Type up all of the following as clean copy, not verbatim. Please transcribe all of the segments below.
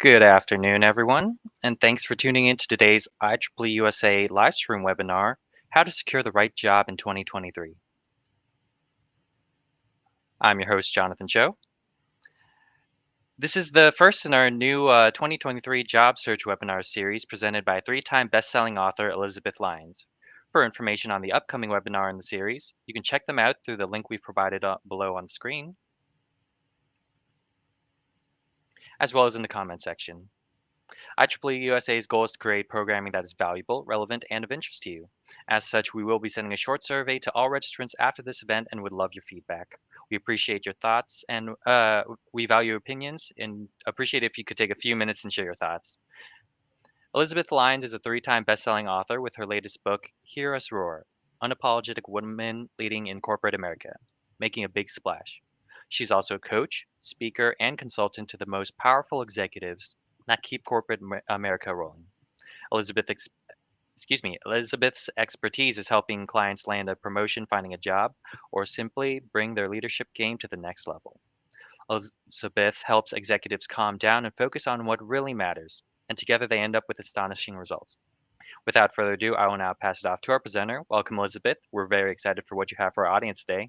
Good afternoon, everyone, and thanks for tuning in to today's IEEE USA Livestream webinar, How to Secure the Right Job in 2023. I'm your host, Jonathan Cho. This is the first in our new 2023 Job Search webinar series presented by three-time best-selling author Elizabeth Lyons. For information on the upcoming webinar in the series, you can check them out through the link we've provided below on the screen, as well as in the comment section. IEEE USA's goal is to create programming that is valuable, relevant, and of interest to you. As such, we will be sending a short survey to all registrants after this event and would love your feedback. We appreciate your thoughts and we value opinions and appreciate if you could take a few minutes and share your thoughts. Elizabeth Lyons is a three-time best-selling author with her latest book, Hear Us Roar, Unapologetic Women Leading in Corporate America, Making a Big Splash. She's also a coach, speaker, and consultant to the most powerful executives that keep corporate America rolling. Elizabeth's expertise is helping clients land a promotion, finding a job, or simply bring their leadership game to the next level. Elizabeth helps executives calm down and focus on what really matters, and together they end up with astonishing results. Without further ado, I will now pass it off to our presenter. Welcome, Elizabeth. We're very excited for what you have for our audience today.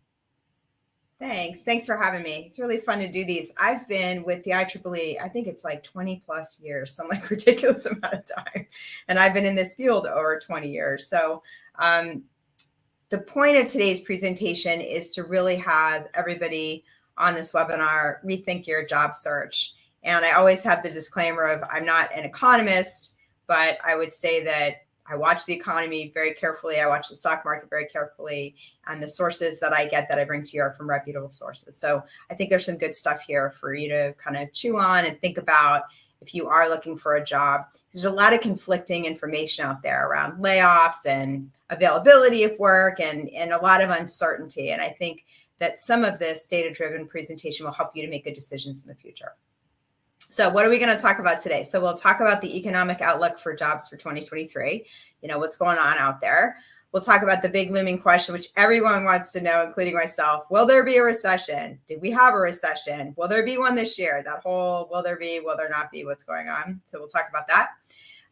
Thanks for having me. It's really fun to do these. I've been with the IEEE, I think it's like 20 plus years, some like ridiculous amount of time. And I've been in this field over 20 years. So the point of today's presentation is to really have everybody on this webinar rethink your job search. And I always have the disclaimer of I'm not an economist, but I would say that I watch the economy very carefully. I watch the stock market very carefully. And the sources that I get that I bring to you are from reputable sources. So I think there's some good stuff here for you to kind of chew on and think about if you are looking for a job. There's a lot of conflicting information out there around layoffs and availability of work and a lot of uncertainty. And I think that some of this data-driven presentation will help you to make good decisions in the future. So what are we going to talk about today? So we'll talk about the economic outlook for jobs for 2023, what's going on out there. We'll talk about the big looming question, which everyone wants to know, including myself. Will there be a recession? Did we have a recession? Will there be one this year? That whole will there be, will there not be, what's going on? So we'll talk about that.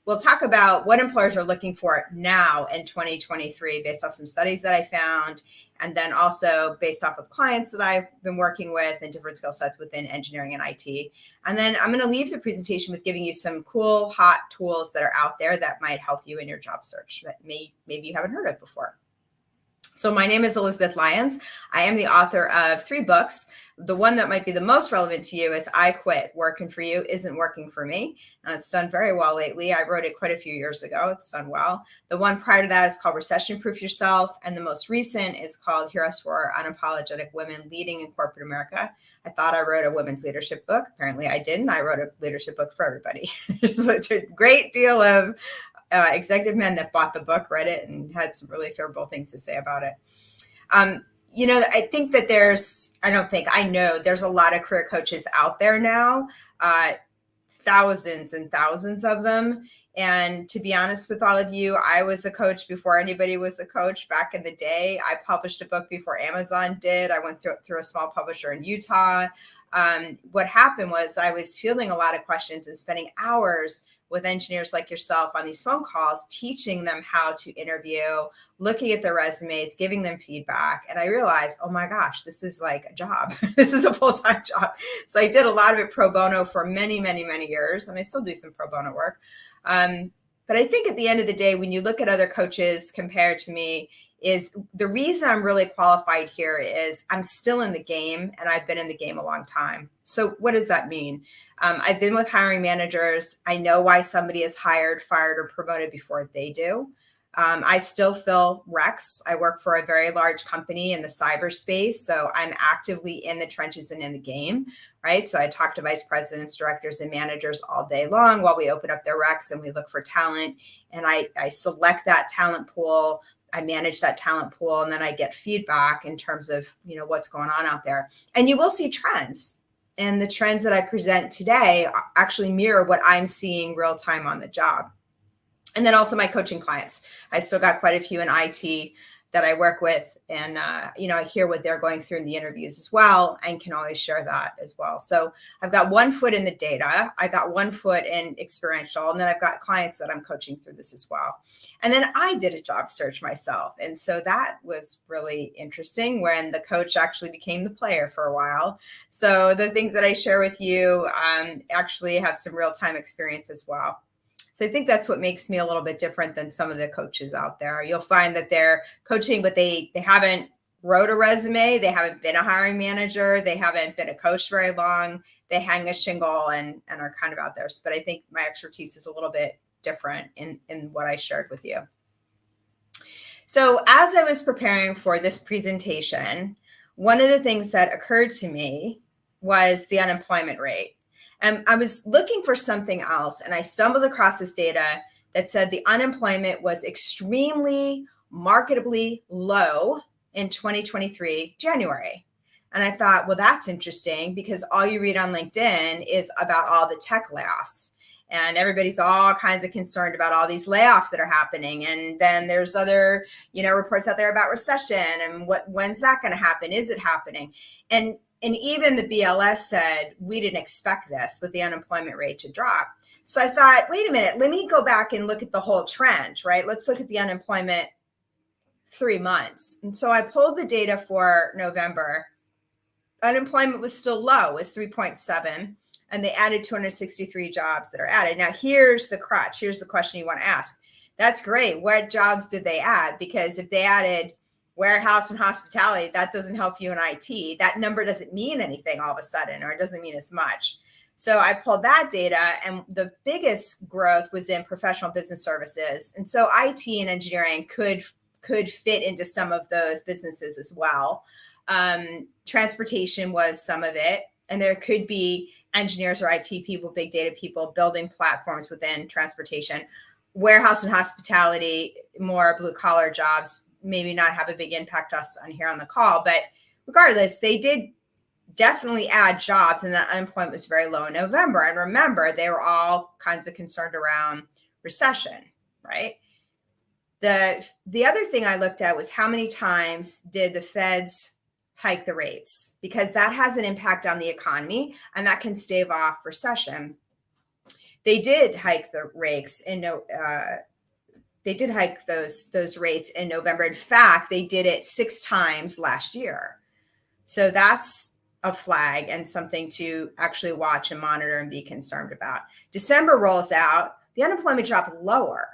We'll talk about what employers are looking for now in 2023 based off some studies that I found, and then also based off of clients that I've been working with and different skill sets within engineering and IT. And then I'm going to leave the presentation with giving you some cool, hot tools that are out there that might help you in your job search that maybe you haven't heard of before. So my name is Elizabeth Lyons. I am the author of 3 books. The one that might be the most relevant to you is I Quit. Working for You Isn't Working for Me. It's done very well lately. I wrote it quite a few years ago. It's done well. The one prior to that is called Recession Proof Yourself. And the most recent is called Hear Us Roar, Unapologetic Women Leading in Corporate America. I thought I wrote a women's leadership book. Apparently I didn't. I wrote a leadership book for everybody. There's such a great deal of executive men that bought the book, read it, and had some really favorable things to say about it. I think that I know there's a lot of career coaches out there now, thousands and thousands of them. And to be honest with all of you, I was a coach before anybody was a coach back in the day. I published a book before Amazon did. I went through a small publisher in Utah. What happened was I was fielding a lot of questions and spending hours with engineers like yourself on these phone calls, teaching them how to interview, looking at their resumes, giving them feedback. And I realized, oh my gosh, this is like a job. This is a full-time job. So I did a lot of it pro bono for many, many, many years. And I still do some pro bono work. But I think at the end of the day, when you look at other coaches compared to me, is the reason I'm really qualified here is I'm still in the game and I've been in the game a long time. So what does that mean? I've been with hiring managers. I know why somebody is hired, fired, or promoted before they do. I still fill recs. I work for a very large company in the cyberspace. So I'm actively in the trenches and in the game, right? So I talk to vice presidents, directors, and managers all day long while we open up their recs and we look for talent. And I select that talent pool. I manage that talent pool, and then I get feedback in terms of, what's going on out there. And you will see trends. And the trends that I present today actually mirror what I'm seeing real time on the job. And then also my coaching clients. I still got quite a few in IT that I work with, and I hear what they're going through in the interviews as well, and can always share that as well. So I've got one foot in the data, I got one foot in experiential, and then I've got clients that I'm coaching through this as well. And then I did a job search myself, and so that was really interesting when the coach actually became the player for a while. So the things that I share with you actually have some real-time experience as well. So I think that's what makes me a little bit different than some of the coaches out there. You'll find that they're coaching, but they haven't wrote a resume. They haven't been a hiring manager. They haven't been a coach very long. They hang a shingle and are kind of out there. But I think my expertise is a little bit different in what I shared with you. So as I was preparing for this presentation, one of the things that occurred to me was the unemployment rate. And I was looking for something else, and I stumbled across this data that said the unemployment was extremely marketably low in 2023 January. And I thought, well, that's interesting, because all you read on LinkedIn is about all the tech layoffs. And everybody's all kinds of concerned about all these layoffs that are happening. And then there's other, reports out there about recession and when's that going to happen? Is it happening? And even the BLS said, we didn't expect this with the unemployment rate to drop. So I thought, wait a minute, let me go back and look at the whole trend, right? Let's look at the unemployment 3 months. And so I pulled the data for November. Unemployment was still low, it was 3.7, and they added 263 jobs that are added. Now, here's the crutch. Here's the question you want to ask. That's great. What jobs did they add? Because if they added warehouse and hospitality, that doesn't help you in IT. That number doesn't mean anything all of a sudden, or it doesn't mean as much. So I pulled that data, and the biggest growth was in professional business services. And so IT and engineering could fit into some of those businesses as well. Transportation was some of it, and there could be engineers or IT people, big data people building platforms within transportation. Warehouse and hospitality, more blue collar jobs, maybe not have a big impact on here on the call, but regardless, they did definitely add jobs, and the unemployment was very low in November. And remember, they were all kinds of concerned around recession, right? The other thing I looked at was how many times did the feds hike the rates, because that has an impact on the economy and that can stave off recession. They did hike the rates they did hike those rates in November. In fact, they did it 6 times last year. So that's a flag and something to actually watch and monitor and be concerned about. December rolls out, the unemployment dropped lower.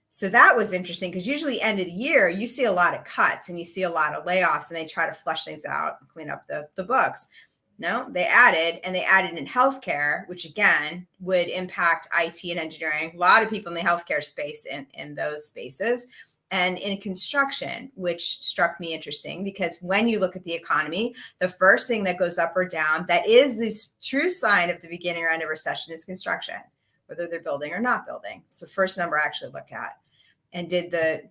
So that was interesting, because usually end of the year, you see a lot of cuts and you see a lot of layoffs, and they try to flush things out and clean up the books. No, they added in healthcare, which again would impact IT and engineering. A lot of people in the healthcare space in those spaces, and in construction, which struck me interesting, because when you look at the economy, the first thing that goes up or down, that is the true sign of the beginning or end of recession, is construction, whether they're building or not building. It's the first number I actually look at. And did the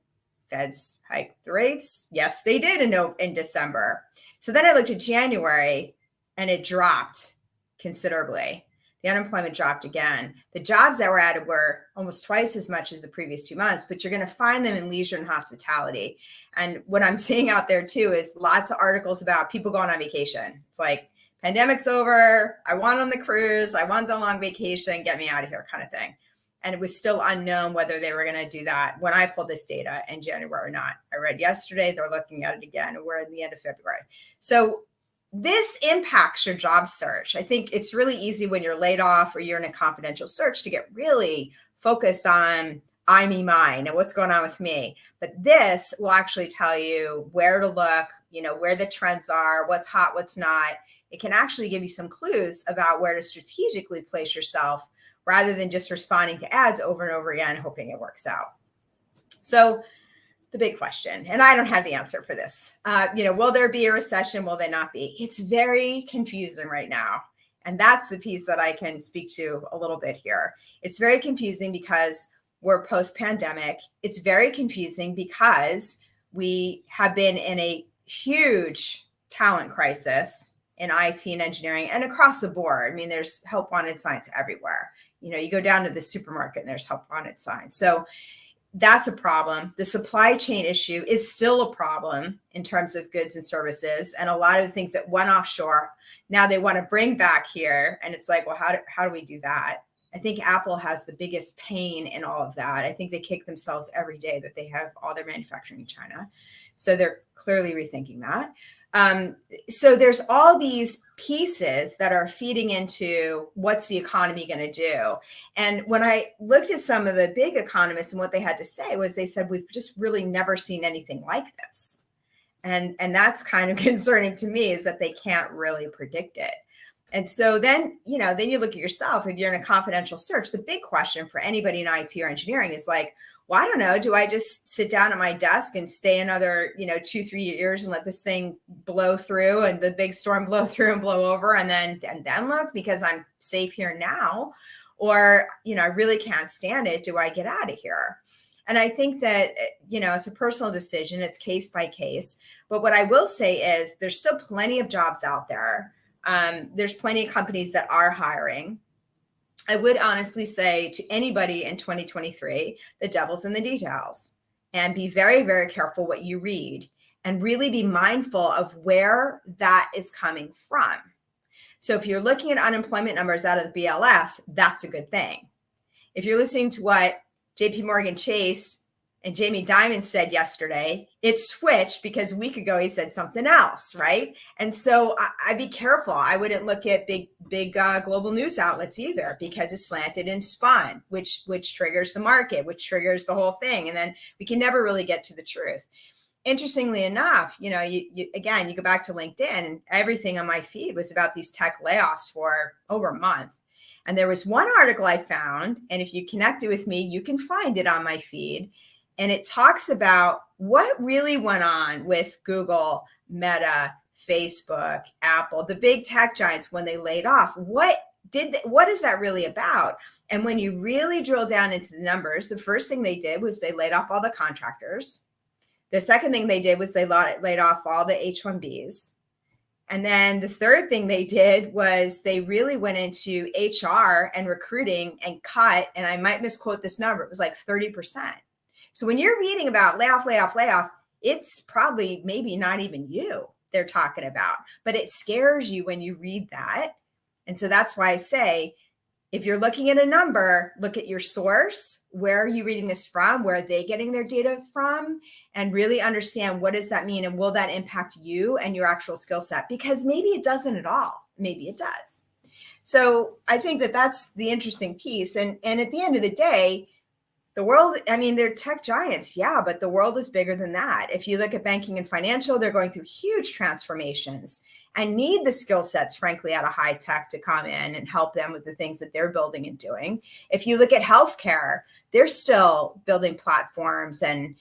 feds hike the rates? Yes, they did in December. So then I looked at January, and it dropped considerably. The unemployment dropped again. The jobs that were added were almost twice as much as the previous 2 months, but you're going to find them in leisure and hospitality. And what I'm seeing out there too is lots of articles about people going on vacation. It's like, pandemic's over, I want on the cruise, I want the long vacation, get me out of here kind of thing. And it was still unknown whether they were going to do that when I pulled this data in January or not. I read yesterday, they're looking at it again, and we're in the end of February. So this impacts your job search. I think it's really easy when you're laid off or you're in a confidential search to get really focused on I, me, mine, and what's going on with me. But this will actually tell you where to look, where the trends are, what's hot, what's not. It can actually give you some clues about where to strategically place yourself, rather than just responding to ads over and over again, hoping it works out. So the big question, and I don't have the answer for this, will there be a recession? Will there not be? It's very confusing right now. And that's the piece that I can speak to a little bit here. It's very confusing because we're post-pandemic. It's very confusing because we have been in a huge talent crisis in IT and engineering and across the board. I mean, there's help wanted signs everywhere. You go down to the supermarket and there's help wanted signs. So that's a problem. The supply chain issue is still a problem in terms of goods and services. And a lot of the things that went offshore, now they want to bring back here. And it's like, well, how do we do that? I think Apple has the biggest pain in all of that. I think they kick themselves every day that they have all their manufacturing in China. So they're clearly rethinking that. So there's all these pieces that are feeding into what's the economy going to do. And when I looked at some of the big economists and what they had to say was they said, we've just really never seen anything like this. And that's kind of concerning to me, is that they can't really predict it. And so then, then you look at yourself, if you're in a confidential search, the big question for anybody in IT or engineering is like, well, I don't know, do I just sit down at my desk and stay another, 2-3 years and let this thing blow through and the big storm blow through and blow over and then look, because I'm safe here now? Or, I really can't stand it. Do I get out of here? And I think that, it's a personal decision. It's case by case. But what I will say is there's still plenty of jobs out there. There's plenty of companies that are hiring. I would honestly say to anybody in 2023, the devil's in the details, and be very, very careful what you read and really be mindful of where that is coming from. So if you're looking at unemployment numbers out of the BLS, that's a good thing. If you're listening to what JP Morgan Chase and Jamie Dimon said yesterday, it switched because a week ago he said something else, right? And so I'd be careful. I wouldn't look at big global news outlets either, because it's slanted and spun, which triggers the market, which triggers the whole thing. And then we can never really get to the truth. Interestingly enough, you go back to LinkedIn, and everything on my feed was about these tech layoffs for over a month. And there was one article I found, and if you connected with me, you can find it on my feed. And it talks about what really went on with Google, Meta, Facebook, Apple, the big tech giants when they laid off. What is that really about? And when you really drill down into the numbers, the first thing they did was they laid off all the contractors. The second thing they did was they laid off all the H-1Bs. And then the third thing they did was they really went into HR and recruiting and cut, and I might misquote this number, it was like 30%. So when you're reading about layoff, it's probably maybe not even you they're talking about, but it scares you when you read that. And so that's why I say, if you're looking at a number, look at your source. Where are you reading this from? Where are they getting their data from? And really understand, what does that mean? And will that impact you and your actual skill set? Because maybe it doesn't at all. Maybe it does. So I think that that's the interesting piece. And at the end of the day, the world, they're tech giants, yeah, but the world is bigger than that. If you look at banking and financial, they're going through huge transformations and need the skill sets, frankly, out of high tech to come in and help them with the things that they're building and doing. If you look at healthcare, they're still building platforms and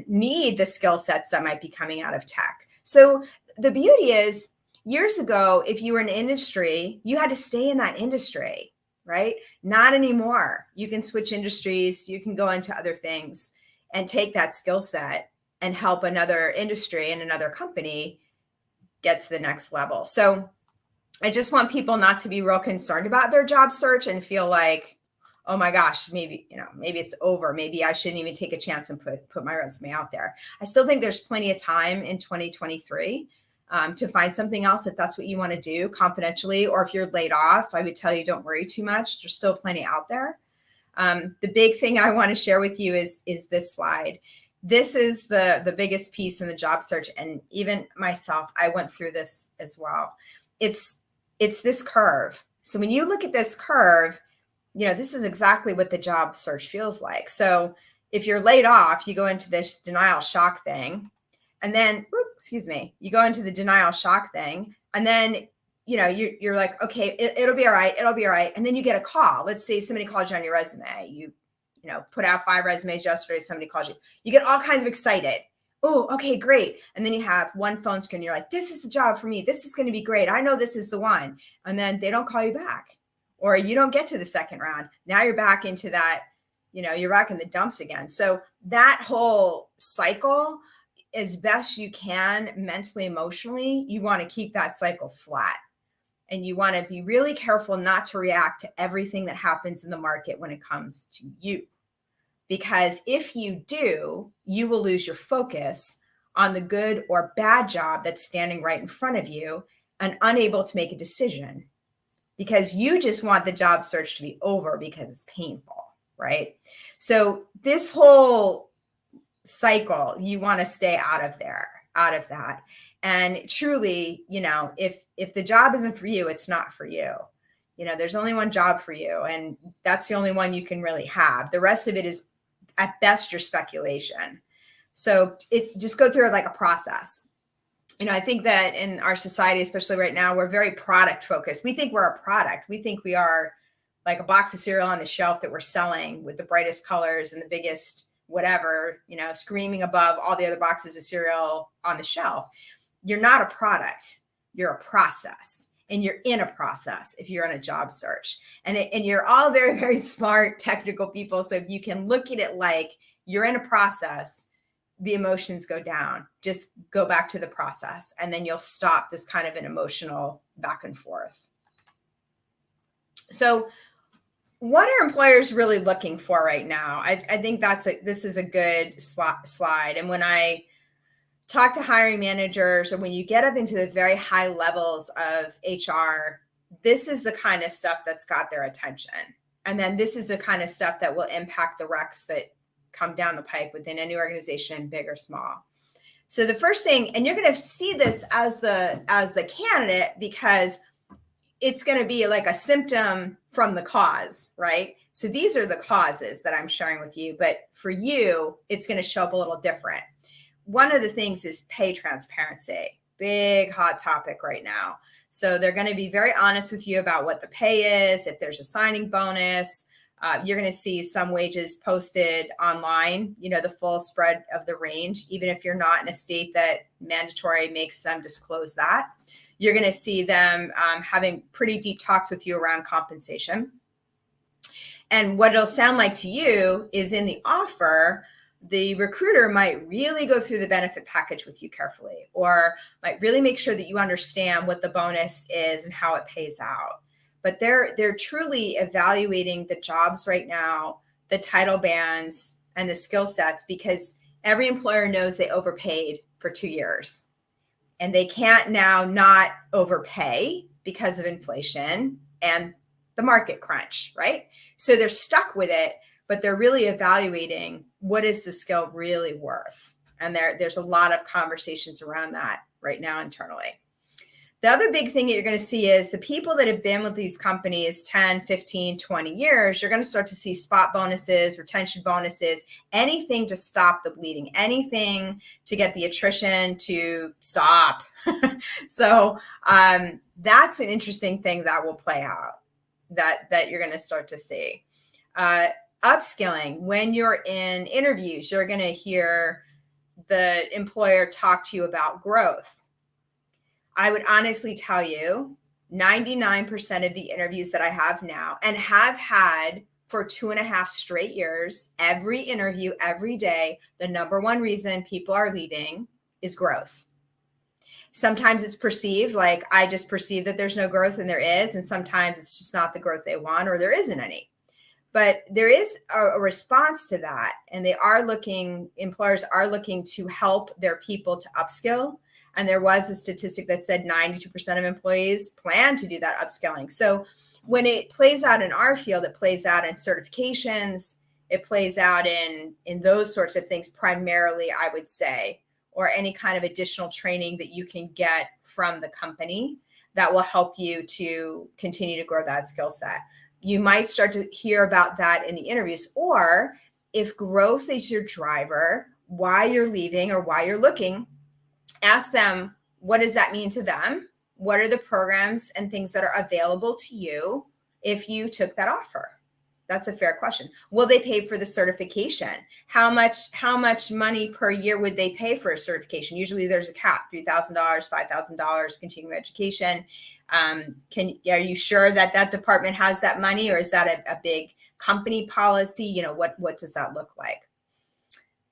need the skill sets that might be coming out of tech. So the beauty is, years ago, if you were in an industry, you had to stay in that industry, right? Not anymore. You can switch industries, you can go into other things and take that skill set and help another industry and another company get to the next level. So I just want people not to be real concerned about their job search and feel like, oh my gosh, maybe it's over. Maybe I shouldn't even take a chance and put my resume out there. I still think there's plenty of time in 2023 to find something else if that's what you want to do confidentially, or if you're laid off, I would tell you don't worry too much. There's still plenty out there. The big thing I want to share with you is this slide. This is the biggest piece in the job search, and even myself, I went through this as well. It's this curve. So when you look at this curve, this is exactly what the job search feels like. So if you're laid off, you go into this denial shock thing. And then, you go into the denial shock thing. And then, you're like, okay, it'll be all right. It'll be all right. And then you get a call. Let's say somebody called you on your resume. You put out 5 resumes yesterday. Somebody calls you. You get all kinds of excited. Oh, okay, great. And then you have one phone screen. You're like, this is the job for me. This is going to be great. I know this is the one. And then they don't call you back, or you don't get to the second round. Now you're back into that, you're back in the dumps again. So that whole cycle, as best you can mentally, emotionally, you want to keep that cycle flat. And you want to be really careful not to react to everything that happens in the market when it comes to you. because if you do, you will lose your focus on the good or bad job that's standing right in front of you and unable to make a decision because you just want the job search to be over because it's painful, right? So this whole cycle, you want to stay out of there, out of that. And truly, if the job isn't for you, it's not for you. There's only one job for you, and that's the only one you can really have. The rest of it is at best your speculation. So just go through it like a process. I think that in our society, especially right now, we're very product focused. We think we're a product. We think we are like a box of cereal on the shelf that we're selling with the brightest colors and the biggest whatever, screaming above all the other boxes of cereal on the shelf. You're not a product. You're a process. And you're in a process if you're on a job search. And you're all very, very smart, technical people. So if you can look at it like you're in a process, the emotions go down. Just go back to the process, and then you'll stop this kind of an emotional back and forth. So what are employers really looking for right now? I think this is a good slide. And when I talk to hiring managers, or when you get up into the very high levels of HR, this is the kind of stuff that's got their attention. And then this is the kind of stuff that will impact the recs that come down the pipe within any organization, big or small. So the first thing, and you're going to see this as the candidate, because it's going to be like a symptom from the cause, right? So these are the causes that I'm sharing with you, but for you, it's going to show up a little different. One of the things is pay transparency, big hot topic right now. So they're going to be very honest with you about what the pay is, if there's a signing bonus. You're going to see some wages posted online, the full spread of the range, even if you're not in a state that mandatory makes them disclose that. You're going to see them having pretty deep talks with you around compensation. And what it'll sound like to you is in the offer, the recruiter might really go through the benefit package with you carefully, or might really make sure that you understand what the bonus is and how it pays out. But they're truly evaluating the jobs right now, the title bands, and the skill sets, because every employer knows they overpaid for 2 years. And they can't now not overpay because of inflation and the market crunch, right? So they're stuck with it, but they're really evaluating what is the skill really worth. And there's a lot of conversations around that right now internally. The other big thing that you're going to see is the people that have been with these companies 10, 15, 20 years, you're going to start to see spot bonuses, retention bonuses, anything to stop the bleeding, anything to get the attrition to stop. So that's an interesting thing that will play out, that you're going to start to see. Upskilling, when you're in interviews, you're going to hear the employer talk to you about growth. I would honestly tell you 99% of the interviews that I have now and have had for 2.5 straight years, every interview, every day, the number one reason people are leaving is growth. Sometimes it's perceived like I just perceive that there's no growth, and there is. And sometimes it's just not the growth they want, or there isn't any. But there is a response to that. And employers are looking to help their people to upskill. And there was a statistic that said 92% of employees plan to do that upskilling. So when it plays out in our field, it plays out in certifications, it plays out in those sorts of things primarily, I would say, or any kind of additional training that you can get from the company that will help you to continue to grow that skill set. You might start to hear about that in the interviews, or if growth is your driver, why you're leaving or why you're looking, ask them, what does that mean to them? What are the programs and things that are available to you if you took that offer? That's a fair question. Will they pay for the certification? How much money per year would they pay for a certification? Usually there's a cap, $3,000, $5,000 continuing education. Are you sure that department has that money, or is that a big company policy? What does that look like?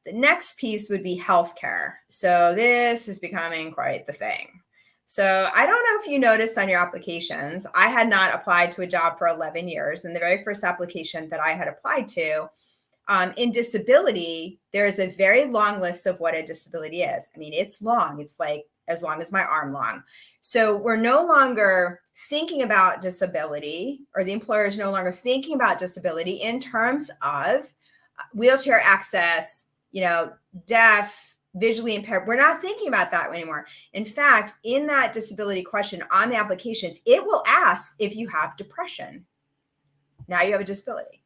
The next piece would be healthcare. So this is becoming quite the thing. So I don't know if you noticed on your applications, I had not applied to a job for 11 years. And the very first application that I had applied to, In disability, there's a very long list of what a disability is. I mean, it's long. It's like as long as my arm long. So we're no longer thinking about disability, or the employer is no longer thinking about disability in terms of wheelchair access, deaf, visually impaired. We're not thinking about that anymore. In fact, in that disability question on the applications, it will ask if you have depression. Now you have a disability.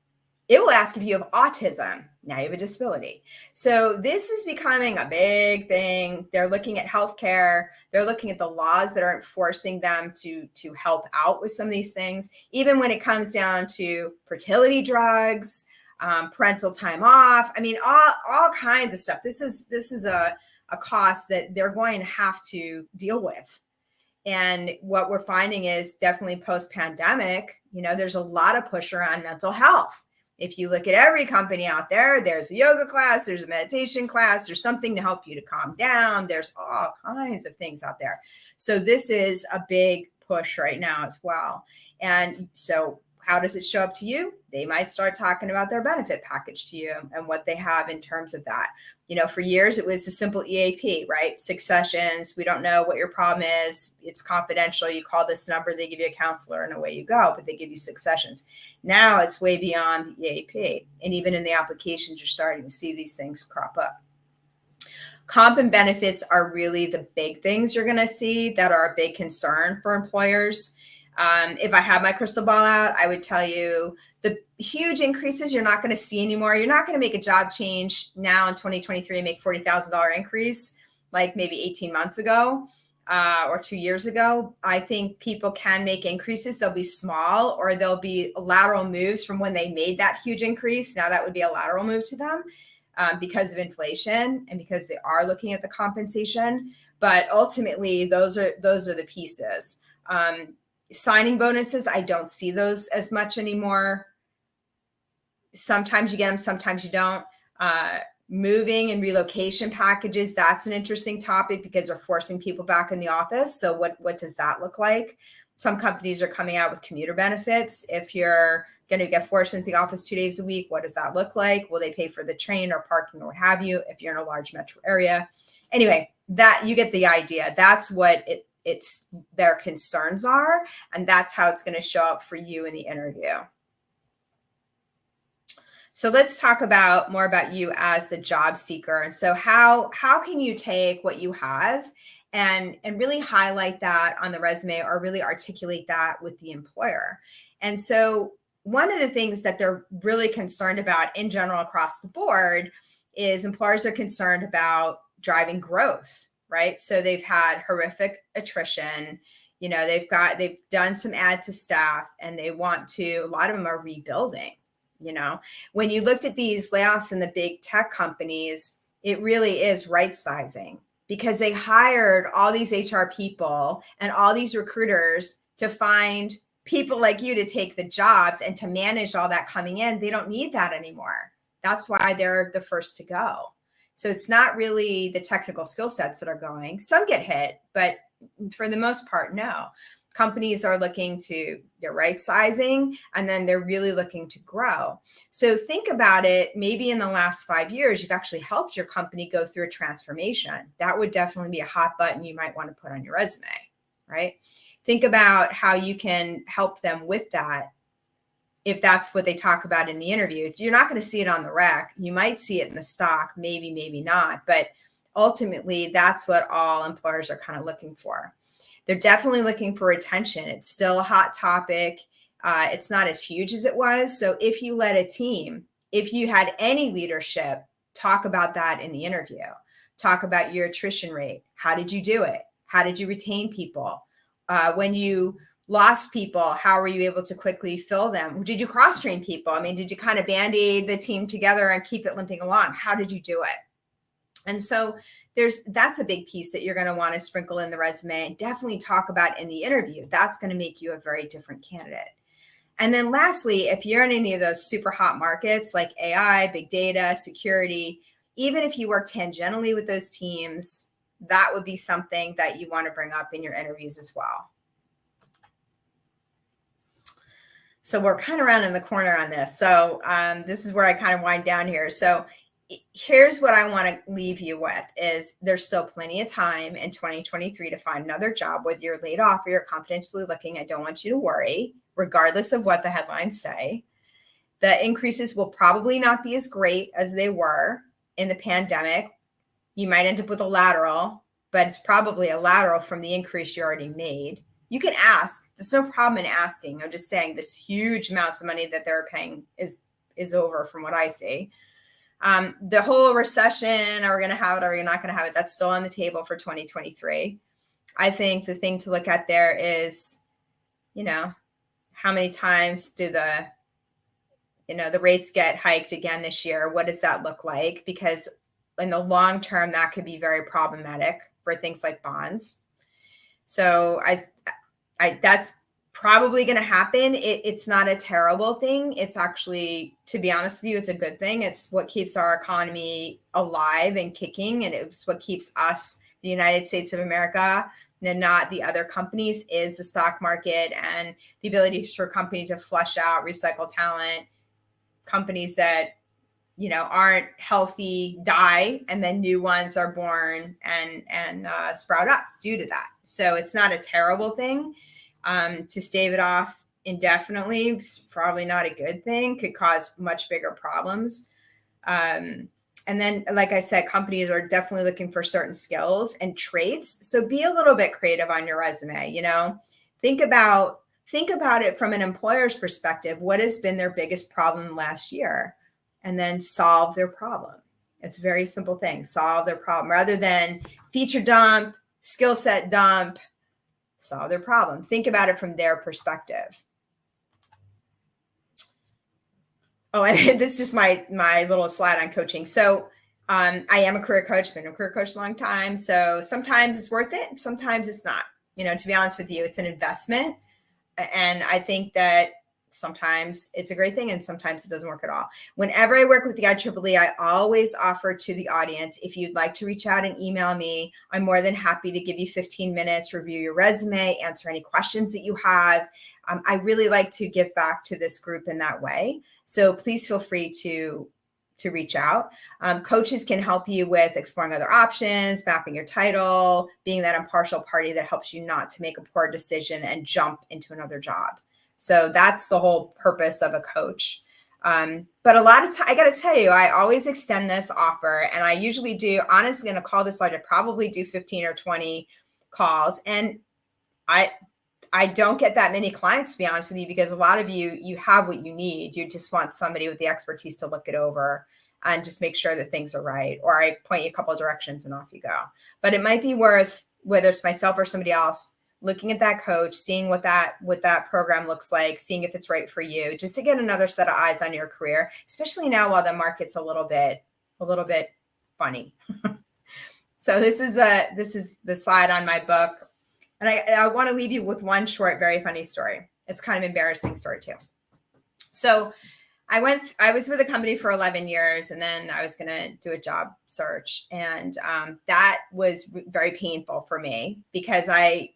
It will ask if you have autism. Now you have a disability. So this is becoming a big thing. They're looking at healthcare. They're looking at the laws that aren't forcing them to help out with some of these things. Even when it comes down to fertility drugs, parental time off. I mean, all kinds of stuff. This is a cost that they're going to have to deal with. And what we're finding is definitely post-pandemic, there's a lot of push around mental health. If you look at every company out there, there's a yoga class, there's a meditation class, there's something to help you to calm down. There's all kinds of things out there. So this is a big push right now as well. And so how does it show up to you? They might start talking about their benefit package to you and what they have in terms of that. For years, it was the simple EAP, right? 6 sessions. We don't know what your problem is. It's confidential. You call this number, they give you a counselor, and away you go, but they give you 6 sessions. Now it's way beyond the EAP. And even in the applications, you're starting to see these things crop up. Comp and benefits are really the big things you're going to see that are a big concern for employers. If I had my crystal ball out, I would tell you the huge increases you're not going to see anymore. You're not going to make a job change now in 2023 and make $40,000 increase like maybe 18 months ago or 2 years ago. I think people can make increases. They'll be small, or they'll be lateral moves from when they made that huge increase. Now that would be a lateral move to them because of inflation and because they are looking at the compensation. But ultimately, those are the pieces. Signing bonuses, I don't see those as much anymore. Sometimes you get them, sometimes you don't. Moving and relocation packages, that's an interesting topic because they're forcing people back in the office. So what does that look like? Some companies are coming out with commuter benefits. If you're going to get forced into the office 2 days a week, what does that look like? Will they pay for the train or parking or what have you if you're in a large metro area? Anyway, that you get the idea. That's what it's their concerns are, and that's how it's going to show up for you in the interview. So let's talk more about you as the job seeker. So how can you take what you have and really highlight that on the resume, or really articulate that with the employer? And so one of the things that they're really concerned about in general across the board is employers are concerned about driving growth, right? So they've had horrific attrition. They've done some add to staff, and they want to, a lot of them are rebuilding. When you looked at these layoffs in the big tech companies, it really is right sizing, because they hired all these HR people and all these recruiters to find people like you to take the jobs and to manage all that coming in. They don't need that anymore. That's why they're the first to go. So it's not really the technical skill sets that are going. Some get hit, but for the most part, no. Companies are they're right sizing, and then they're really looking to grow. So think about it. Maybe in the last 5 years, you've actually helped your company go through a transformation. That would definitely be a hot button you might want to put on your resume, right? Think about how you can help them with that. If that's what they talk about in the interview, you're not going to see it on the rec. You might see it in the stock, maybe not. But ultimately, that's what all employers are kind of looking for. They're definitely looking for retention. It's still a hot topic. It's not as huge as it was. So if you led a team, if you had any leadership, talk about that in the interview. Talk about your attrition rate. How did you do it? How did you retain people? When you lost people, how were you able to quickly fill them? Did you cross-train people? I mean, did you kind of band-aid the team together and keep it limping along? How did you do it? And so that's a big piece that you're going to want to sprinkle in the resume and definitely talk about in the interview. That's going to make you a very different candidate. And then lastly, if you're in any of those super hot markets like AI, big data, security, even if you work tangentially with those teams, that would be something that you want to bring up in your interviews as well. So we're kind of rounding the corner on this. So this is where I kind of wind down here. So here's what I want to leave you with is there's still plenty of time in 2023 to find another job, whether you're laid off or you're confidentially looking. I don't want you to worry, regardless of what the headlines say. The increases will probably not be as great as they were in the pandemic. You might end up with a lateral, but it's probably a lateral from the increase you already made. You can ask. There's no problem in asking. I'm just saying this huge amounts of money that they're paying is over from what I see. The whole recession, are we going to have it? Are we not going to have it? That's still on the table for 2023. I think the thing to look at there is, how many times do the rates get hiked again this year? What does that look like? Because in the long term, that could be very problematic for things like bonds. So that's probably going to happen. It's not a terrible thing. It's actually, to be honest with you, it's a good thing. It's what keeps our economy alive and kicking. And it's what keeps us, the United States of America, and not the other companies, is the stock market and the ability for a company to flush out, recycle talent. Companies that aren't healthy die, and then new ones are born and sprout up due to that. So it's not a terrible thing. To stave it off indefinitely, probably not a good thing, could cause much bigger problems. And then, like I said, companies are definitely looking for certain skills and traits. So be a little bit creative on your resume. Think about it from an employer's perspective. What has been their biggest problem last year? And then solve their problem. It's a very simple thing. Solve their problem rather than feature dump, skill set dump. Solve their problem. Think about it from their perspective. Oh, and this is just my little slide on coaching. So I am a career coach, been a career coach a long time. So sometimes it's worth it. Sometimes it's not. To be honest with you, it's an investment. And I think that sometimes it's a great thing and sometimes it doesn't work at all. Whenever I work with the IEEE, I always offer to the audience, if you'd like to reach out and email me, I'm more than happy to give you 15 minutes, review your resume, answer any questions that you have. I really like to give back to this group in that way. So please feel free to reach out. Coaches can help you with exploring other options, mapping your title, being that impartial party that helps you not to make a poor decision and jump into another job. So that's the whole purpose of a coach. But a lot of time, I got to tell you, I always extend this offer, and I usually do, honestly, in a call this large, I probably do 15 or 20 calls. And I don't get that many clients, to be honest with you, because a lot of you have what you need. You just want somebody with the expertise to look it over and just make sure that things are right. Or I point you a couple of directions and off you go. But it might be worth, whether it's myself or somebody else, looking at that coach, seeing what that program looks like, seeing if it's right for you, just to get another set of eyes on your career, especially now while the market's a little bit funny. So this is the slide on my book. And I want to leave you with one short, very funny story. It's kind of embarrassing story too. So I was with a company for 11 years, and then I was going to do a job search. And that was very painful for me because I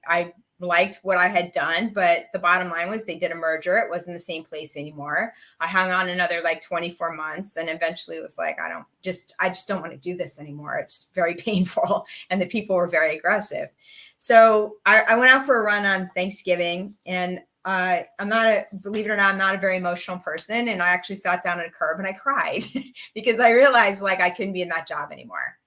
liked what I had done, but the bottom line was they did a merger. It wasn't the same place anymore. I hung on another 24 months, and eventually it was like, I just don't want to do this anymore. It's very painful. And the people were very aggressive. So I went out for a run on Thanksgiving, and believe it or not, I'm not a very emotional person. And I actually sat down at a curb and I cried because I realized I couldn't be in that job anymore,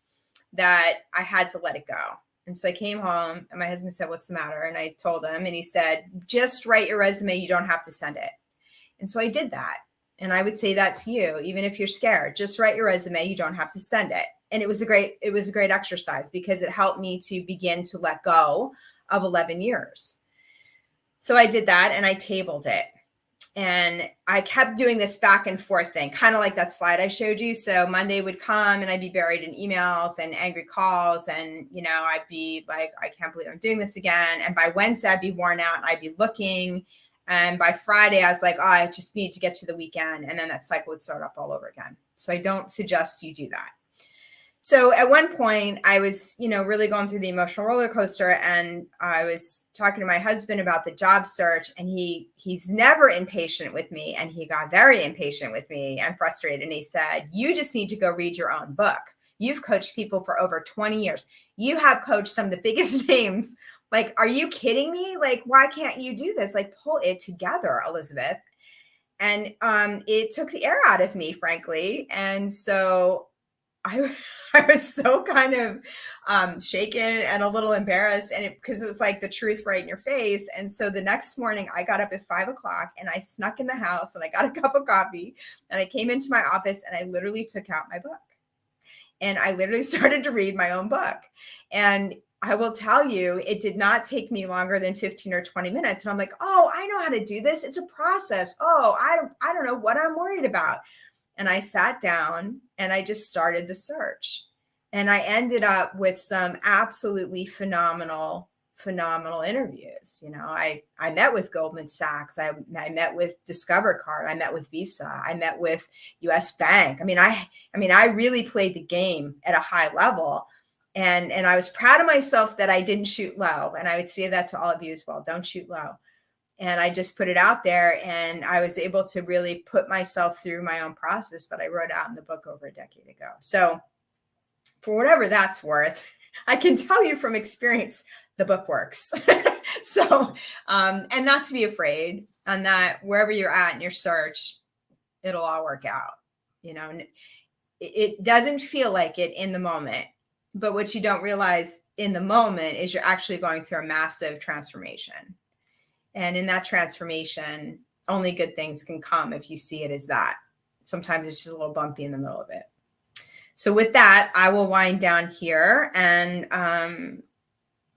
that I had to let it go. And so I came home and my husband said, "What's the matter?" And I told him, and he said, "Just write your resume. You don't have to send it." And so I did that. And I would say that to you, even if you're scared, just write your resume. You don't have to send it. And it was a great exercise because it helped me to begin to let go of 11 years. So I did that and I tabled it. And I kept doing this back and forth thing, kind of like that slide I showed you. So Monday would come and I'd be buried in emails and angry calls. And, I'd be like, I can't believe I'm doing this again. And by Wednesday, I'd be worn out and I'd be looking. And by Friday, I was like, oh, I just need to get to the weekend. And then that cycle would start up all over again. So I don't suggest you do that. So at one point I was, really going through the emotional roller coaster, and I was talking to my husband about the job search, and he's never impatient with me. And he got very impatient with me and frustrated. And he said, you just need to go read your own book. You've coached people for over 20 years. You have coached some of the biggest names. Like, are you kidding me? Like, why can't you do this? Like, pull it together, Elizabeth. And it took the air out of me, frankly. And so I, I was so kind of shaken and a little embarrassed, and because it was like the truth right in your face. And so the next morning I got up at 5 o'clock and I snuck in the house and I got a cup of coffee and I came into my office and I literally took out my book and I literally started to read my own book. And I will tell you, it did not take me longer than 15 or 20 minutes. And I'm like, oh, I know how to do this. It's a process. Oh, I don't know what I'm worried about. And I sat down and I just started the search. And I ended up with some absolutely phenomenal interviews. I met with Goldman Sachs. I met with Discover Card. I met with Visa. I met with US Bank. I really played the game at a high level. And I was proud of myself that I didn't shoot low. And I would say that to all of you as well. Don't shoot low. And I just put it out there, and I was able to really put myself through my own process that I wrote out in the book over a decade ago. So for whatever that's worth, I can tell you from experience, the book works. So, and not to be afraid, and that wherever you're at in your search, it'll all work out. It doesn't feel like it in the moment, but what you don't realize in the moment is you're actually going through a massive transformation. And in that transformation, only good things can come if you see it as that. Sometimes it's just a little bumpy in the middle of it. So with that, I will wind down here, and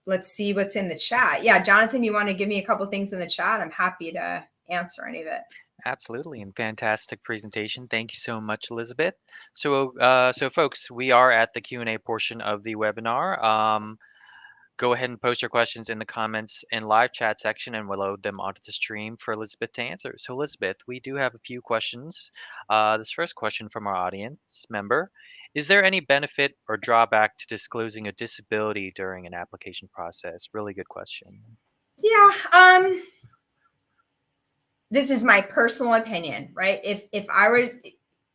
let's see what's in the chat. Yeah, Jonathan, you want to give me a couple of things in the chat? I'm happy to answer any of it. Absolutely, and fantastic presentation. Thank you so much, Elizabeth. So, folks, we are at the Q&A portion of the webinar. Go ahead and post your questions in the comments and live chat section, and we'll load them onto the stream for Elizabeth to answer. So, Elizabeth, we do have a few questions. This first question from our audience member: is there any benefit or drawback to disclosing a disability during an application process? Really good question. Yeah. This is my personal opinion, right? If I were,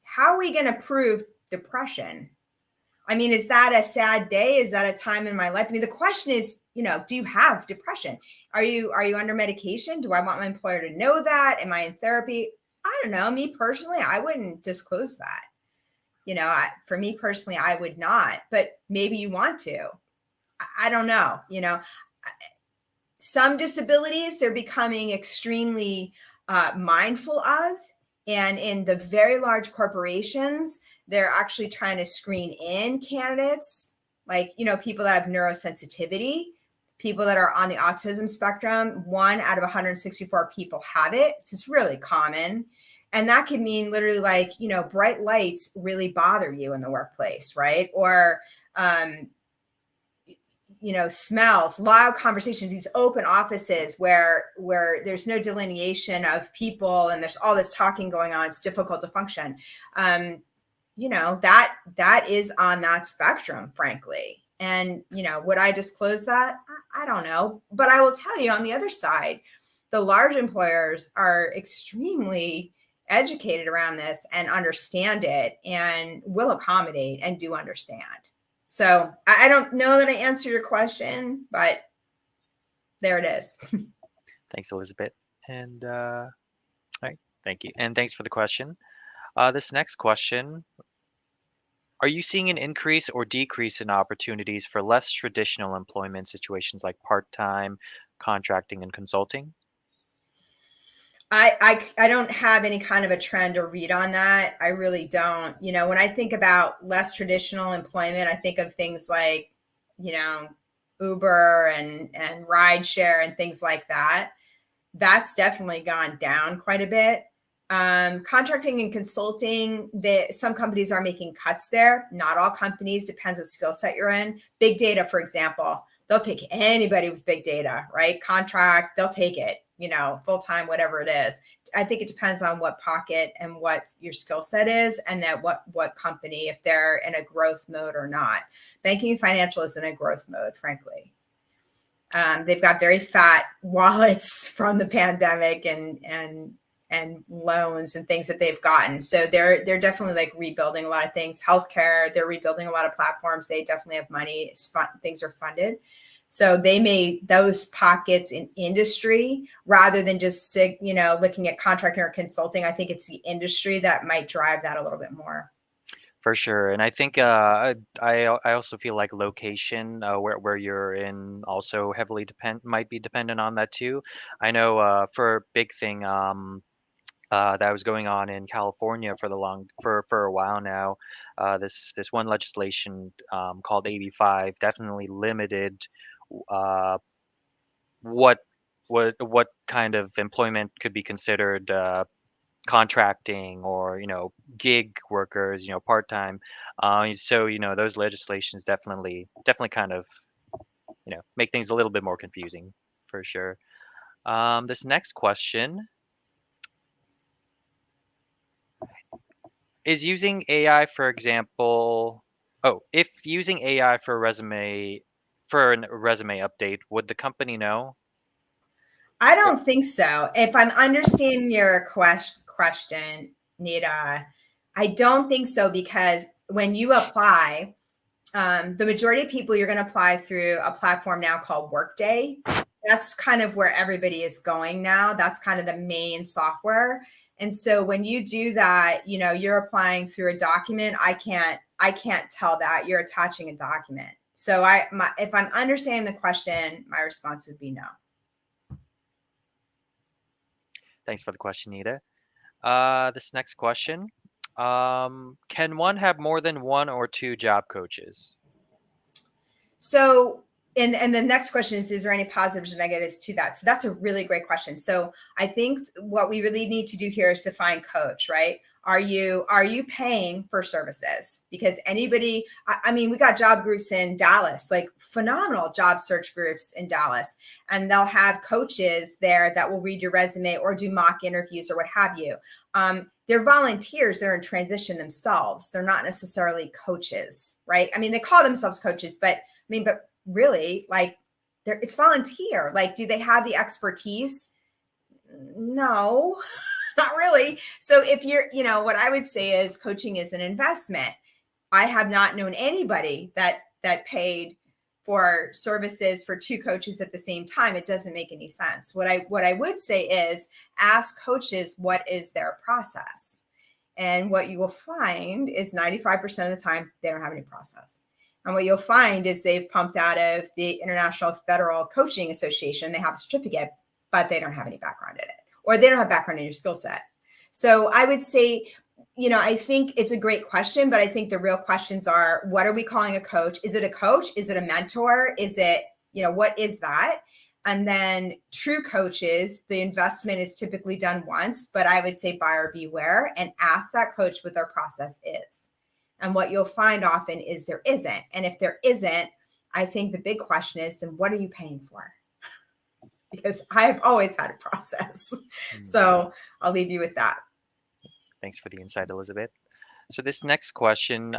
how are we going to prove depression? Is that a sad day? Is that a time in my life? The question is, do you have depression? Are you under medication? Do I want my employer to know that? Am I in therapy? I don't know. Me personally, I wouldn't disclose that. For me personally, I would not, but maybe you want to. I don't know. Some disabilities, they're becoming extremely mindful of. And in the very large corporations, they're actually trying to screen in candidates, like, people that have neurosensitivity, people that are on the autism spectrum. 1 out of 164 people have it. So it's really common. And that could mean literally like, bright lights really bother you in the workplace, right? Or, smells, loud conversations, these open offices where there's no delineation of people and there's all this talking going on. It's difficult to function. That is on that spectrum, frankly. And, would I disclose that? I don't know. But I will tell you, on the other side, the large employers are extremely educated around this and understand it and will accommodate and do understand. So I don't know that I answered your question, but there it is. Thanks, Elizabeth. And all right, thank you. And thanks for the question. This next question: are you seeing an increase or decrease in opportunities for less traditional employment situations like part-time, contracting, and consulting? I don't have any kind of a trend or read on that. I really don't. When I think about less traditional employment, I think of things like, Uber and rideshare and things like that. That's definitely gone down quite a bit. Contracting and consulting, some companies are making cuts there. Not all companies, depends what skill set you're in. Big data, for example, they'll take anybody with big data, right? Contract, they'll take it. full-time, whatever it is. I think it depends on what pocket and what your skill set is, and that what company, if they're in a growth mode or not. Banking and financial is in a growth mode, frankly. They've got very fat wallets from the pandemic and loans and things that they've gotten. So they're definitely like rebuilding a lot of things. Healthcare, they're rebuilding a lot of platforms. They definitely have money. Things are funded. So they made those pockets in industry rather than just, looking at contracting or consulting. I think it's the industry that might drive that a little bit more. For sure. And I think I also feel like location, where you're in, also heavily might be dependent on that too. I know for a big thing that was going on in California for a while now. This one legislation called AB5 definitely limited uh, what what kind of employment could be considered contracting or gig workers, part-time. So those legislations definitely kind of make things a little bit more confusing for sure. This next question is using AI, for example. Oh, if using AI for a resume update, would the company know? I Or- don't think so. If I'm understanding your question, Nita, I don't think so, because when you apply, the majority of people, you're going to apply through a platform now called Workday. That's kind of where everybody is going now. That's kind of the main software. And so when you do that, you're applying through a document. I can't tell that you're attaching a document. So if I'm understanding the question, my response would be no. Thanks for the question, Nita. This next question. Can one have more than one or two job coaches? So, and the next question is there any positives and negatives to that? So that's a really great question. So I think what we really need to do here is define coach, right? Are you paying for services? Because anybody, I mean, we got job groups in Dallas, like phenomenal job search groups in Dallas, and they'll have coaches there that will read your resume or do mock interviews or what have you. They're volunteers. They're in transition themselves. They're not necessarily coaches, right? I mean, they call themselves coaches, but but really, like, it's volunteer. Like, do they have the expertise? No, not really. So if what I would say is coaching is an investment. I have not known anybody that paid for services for two coaches at the same time. It doesn't make any sense. What I would say is ask coaches what is their process. And what you will find is 95% of the time they don't have any process. And what you'll find is they've pumped out of the International Federal Coaching Association. They have a certificate, but they don't have any background in it, or they don't have background in your skill set. So I would say, I think it's a great question, but I think the real questions are, what are we calling a coach? Is it a coach? Is it a mentor? Is it, what is that? And then true coaches, the investment is typically done once, but I would say buyer beware and ask that coach what their process is. And what you'll find often is there isn't. And if there isn't, I think the big question is, then what are you paying for? Because I've always had a process. Hmm. So I'll leave you with that. Thanks for the insight, Elizabeth. So this next question,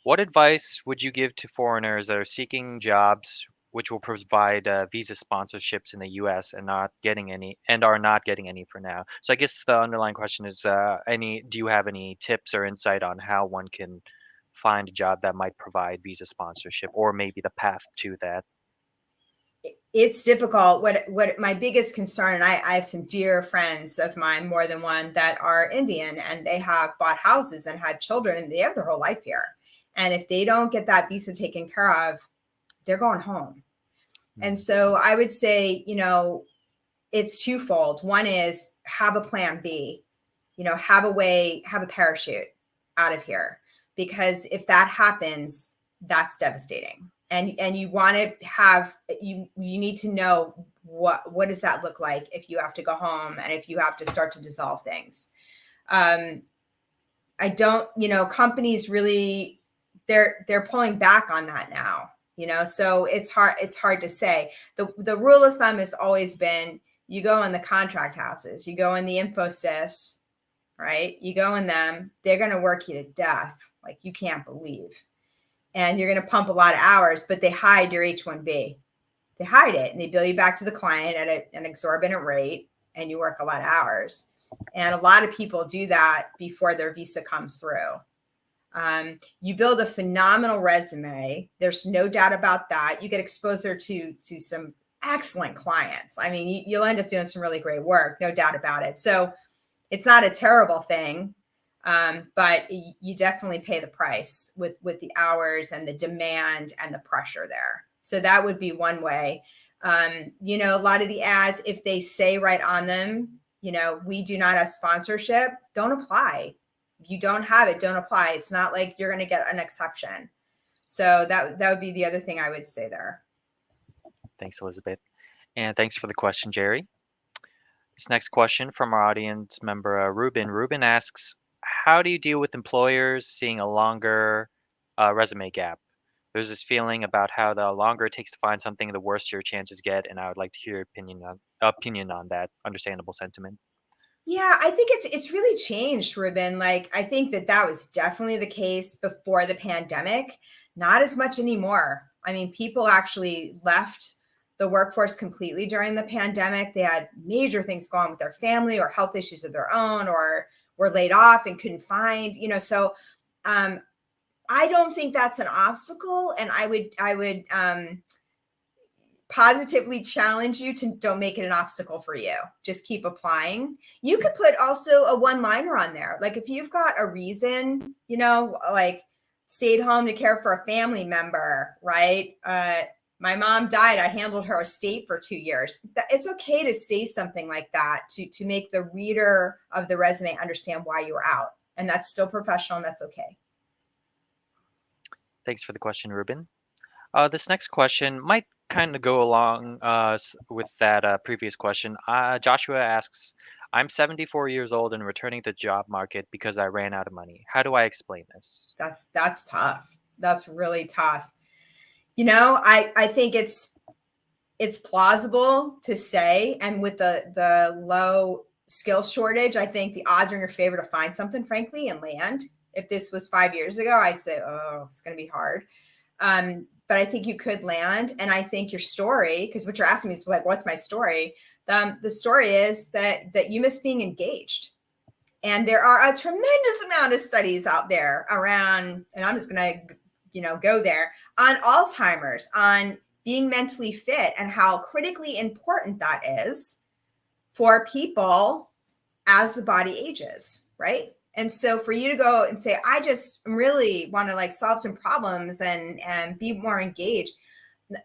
what advice would you give to foreigners that are seeking jobs which will provide visa sponsorships in the U.S. and are not getting any for now? So I guess the underlying question is, do you have any tips or insight on how one can find a job that might provide visa sponsorship, or maybe the path to that? It's difficult. What my biggest concern, and I have some dear friends of mine, more than one, that are Indian, and they have bought houses and had children, and they have their whole life here. And if they don't get that visa taken care of, they're going home. And so I would say, it's twofold. One is have a plan B, have a parachute out of here, because if that happens, that's devastating. And you want to have, you need to know what does that look like if you have to go home and if you have to start to dissolve things. I don't, companies really, they're pulling back on that now, so it's hard to say. The rule of thumb has always been, You go in the contract houses, you go in the Infosys, right? You go in them, they're going to work you to death. Like you can't believe. And you're going to pump a lot of hours, but they hide your H-1B. They hide it and they bill you back to the client at an exorbitant rate, and you work a lot of hours. And a lot of people do that before their visa comes through. You build a phenomenal resume. There's no doubt about that. You get exposure to some excellent clients. I mean, you'll end up doing some really great work, no doubt about it. So it's not a terrible thing, but you definitely pay the price with the hours and the demand and the pressure there. So that would be one way. You know, a lot of the ads, if they say right on them, you know, we do not have sponsorship, don't apply. If you don't have it, don't apply. It's not like you're going to get an exception. So that would be the other thing I would say there. Thanks, Elizabeth. And thanks for the question, Jerry. This next question from our audience member, Ruben. Ruben asks, how do you deal with employers seeing a longer resume gap? There's this feeling about how the longer it takes to find something, the worse your chances get, and I would like to hear your opinion on that. Understandable sentiment. Yeah, I think it's really changed, Ruben. Like I think that was definitely the case before the pandemic, not as much anymore. I mean, people actually left the workforce completely during the pandemic. They had major things going on with their family or health issues of their own, or were laid off and couldn't find, you know, so I don't think that's an obstacle. And I would positively challenge you to don't make it an obstacle for you. Just keep applying. You could put also a one-liner on there. Like if you've got a reason, you know, like stayed home to care for a family member, right? My mom died. I handled her estate for 2 years. It's okay to say something like that to make the reader of the resume understand why you were out. And that's still professional and that's okay. Thanks for the question, Ruben. This next question might kind of go along with that previous question. Joshua asks, I'm 74 years old and returning to the job market because I ran out of money. How do I explain this? That's tough. That's really tough. You know, I think it's plausible to say, and with the low skill shortage, I think the odds are in your favor to find something, frankly, and land. If this was 5 years ago, I'd say, oh, it's going to be hard. But I think you could land. And I think your story, because what you're asking me is like, what's my story? The story is that you miss being engaged. And there are a tremendous amount of studies out there around, and I'm just going to, you know, go there on Alzheimer's, on being mentally fit and how critically important that is for people as the body ages, right? And so for you to go and say, I just really want to like solve some problems and be more engaged.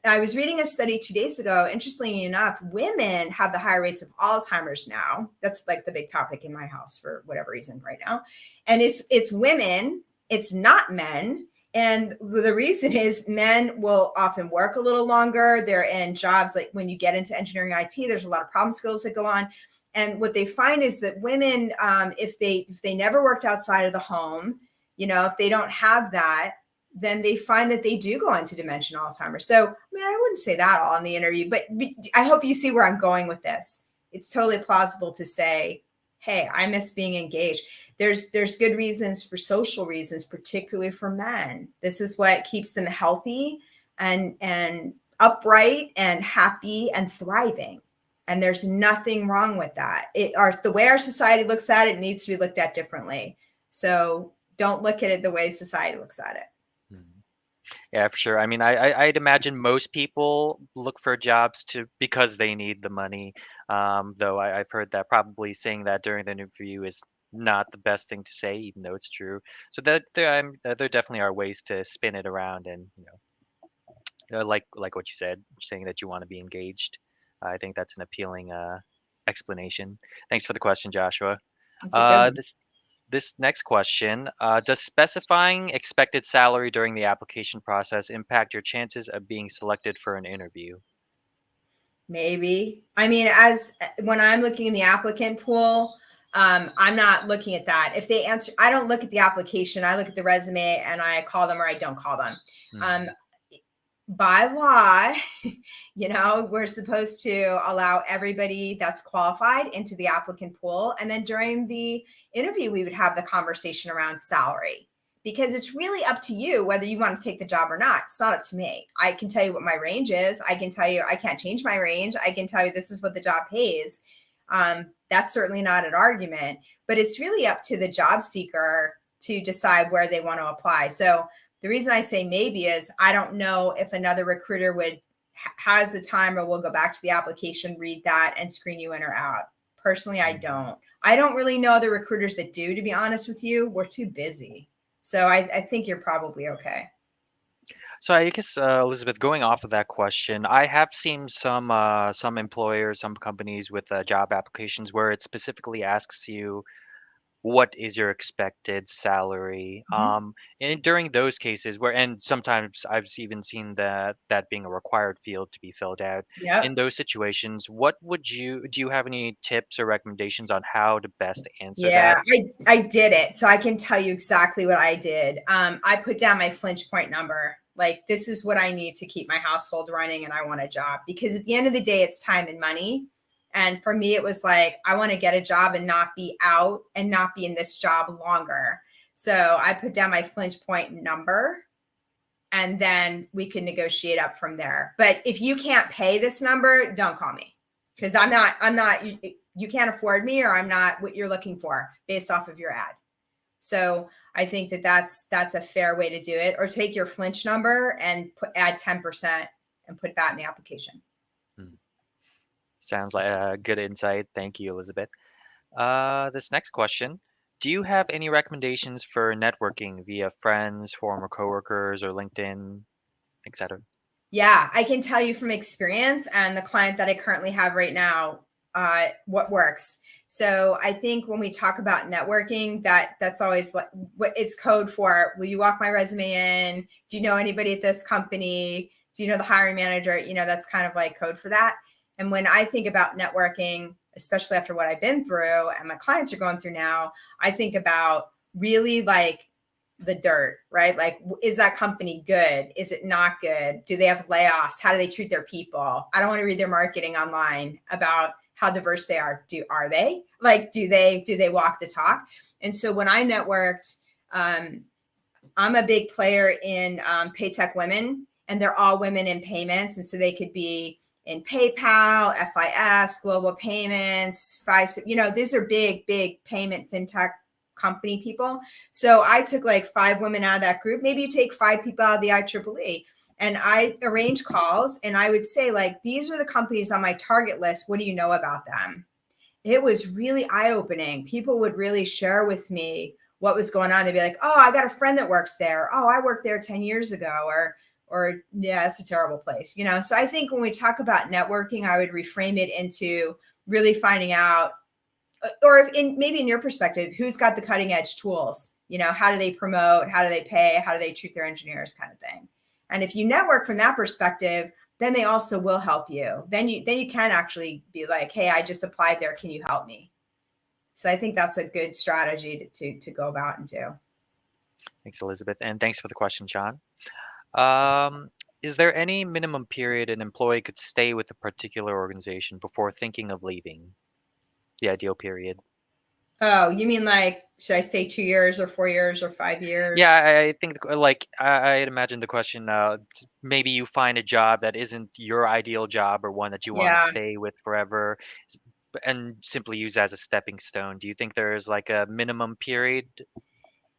I was reading a study 2 days ago. Interestingly enough, women have the higher rates of Alzheimer's now. That's like the big topic in my house for whatever reason right now. And it's women, it's not men. And the reason is men will often work a little longer. They're in jobs like when you get into engineering IT, there's a lot of problem skills that go on. And what they find is that women, if they never worked outside of the home, you know, if they don't have that, then they find that they do go into dementia and Alzheimer's. So, I mean, I wouldn't say that all in the interview, but I hope you see where I'm going with this. It's totally plausible to say, hey, I miss being engaged. There's good reasons for social reasons, particularly for men. This is what keeps them healthy and upright and happy and thriving. And there's nothing wrong with that. The way our society looks at it needs to be looked at differently. So don't look at it the way society looks at it. Yeah, for sure. I mean, I'd imagine most people look for jobs because they need the money. Though I've heard that probably saying that during the interview is not the best thing to say, even though it's true. So there definitely are ways to spin it around, and like what you said, saying that you want to be engaged. I think that's an appealing explanation. Thanks for the question, Joshua. That's a good Uh, one. this next question, does specifying expected salary during the application process impact your chances of being selected for an interview? Maybe. I mean, as when I'm looking in the applicant pool, I'm not looking at that. If they answer, I don't look at the application. I look at the resume and I call them or I don't call them. Um, Mhm. by law, we're supposed to allow everybody that's qualified into the applicant pool. And then during the interview, we would have the conversation around salary, because it's really up to you whether you want to take the job or not. It's not up to me. I can tell you what my range is. I can tell you I can't change my range. I can tell you this is what the job pays. That's certainly not an argument, but it's really up to the job seeker to decide where they want to apply. So the reason I say maybe is I don't know if another recruiter has the time or will go back to the application, read that, and screen you in or out. Personally, I don't. I don't really know other recruiters that do, to be honest with you. We're too busy. So I think you're probably okay. So I guess, Elizabeth, going off of that question, I have seen some employers, some companies with job applications where it specifically asks you what is your expected salary. Mhm. And during those cases where, and sometimes I've even seen that being a required field to be filled out. In Yep. those situations, what would do you have any tips or recommendations on how to best answer Yeah, that? I did it. So I can tell you exactly what I did. I put down my flinch point number. Like, this is what I need to keep my household running, and I want a job, because at the end of the day, it's time and money. And for me, it was like, I want to get a job and not be out and not be in this job longer. So I put down my flinch point number, and then we can negotiate up from there. But if you can't pay this number, don't call me, because I'm not, you can't afford me, or I'm not what you're looking for based off of your ad. So I think that's a fair way to do it. Or take your flinch number and add 10% and put that in the application. Hmm. Sounds like a good insight. Thank you, Elizabeth. This next question. Do you have any recommendations for networking via friends, former coworkers, or LinkedIn, etc.? Yeah, I can tell you from experience and the client that I currently have right now, what works. So I think when we talk about networking, that's always what it's code for. Will you walk my resume in? Do you know anybody at this company? Do you know the hiring manager? That's kind of like code for that. And when I think about networking, especially after what I've been through and my clients are going through now, I think about really like the dirt, right? Like, is that company good? Is it not good? Do they have layoffs? How do they treat their people? I don't want to read their marketing online about how diverse they are. Are they like, do they walk the talk? And so when I networked, I'm a big player in Paytech Women, and they're all women in payments. And so they could be in PayPal, FIS, Global Payments, Fiserv. These are big payment fintech company people. So I took like 5 women out of that group. Maybe you take 5 people out of the IEEE. And I arrange calls, and I would say, like, these are the companies on my target list. What do you know about them? It was really eye-opening. People would really share with me what was going on. They'd be like, oh, I got a friend that works there. Oh, I worked there 10 years ago. Or yeah, it's a terrible place. So I think when we talk about networking, I would reframe it into really finding out, or maybe in your perspective, who's got the cutting edge tools? How do they promote? How do they pay? How do they treat their engineers, kind of thing? And if you network from that perspective, then they also will help you. Then you can actually be like, hey, I just applied there. Can you help me? So I think that's a good strategy to go about and do. Thanks, Elizabeth, and thanks for the question, Sean. Um, is there any minimum period an employee could stay with a particular organization before thinking of leaving? The ideal period. Oh, you mean like, should I stay 2 years or 4 years or 5 years? Yeah, I think like I'd imagine the question. Maybe you find a job that isn't your ideal job or one that you want to Yeah. stay with forever, and simply use as a stepping stone. Do you think there's like a minimum period?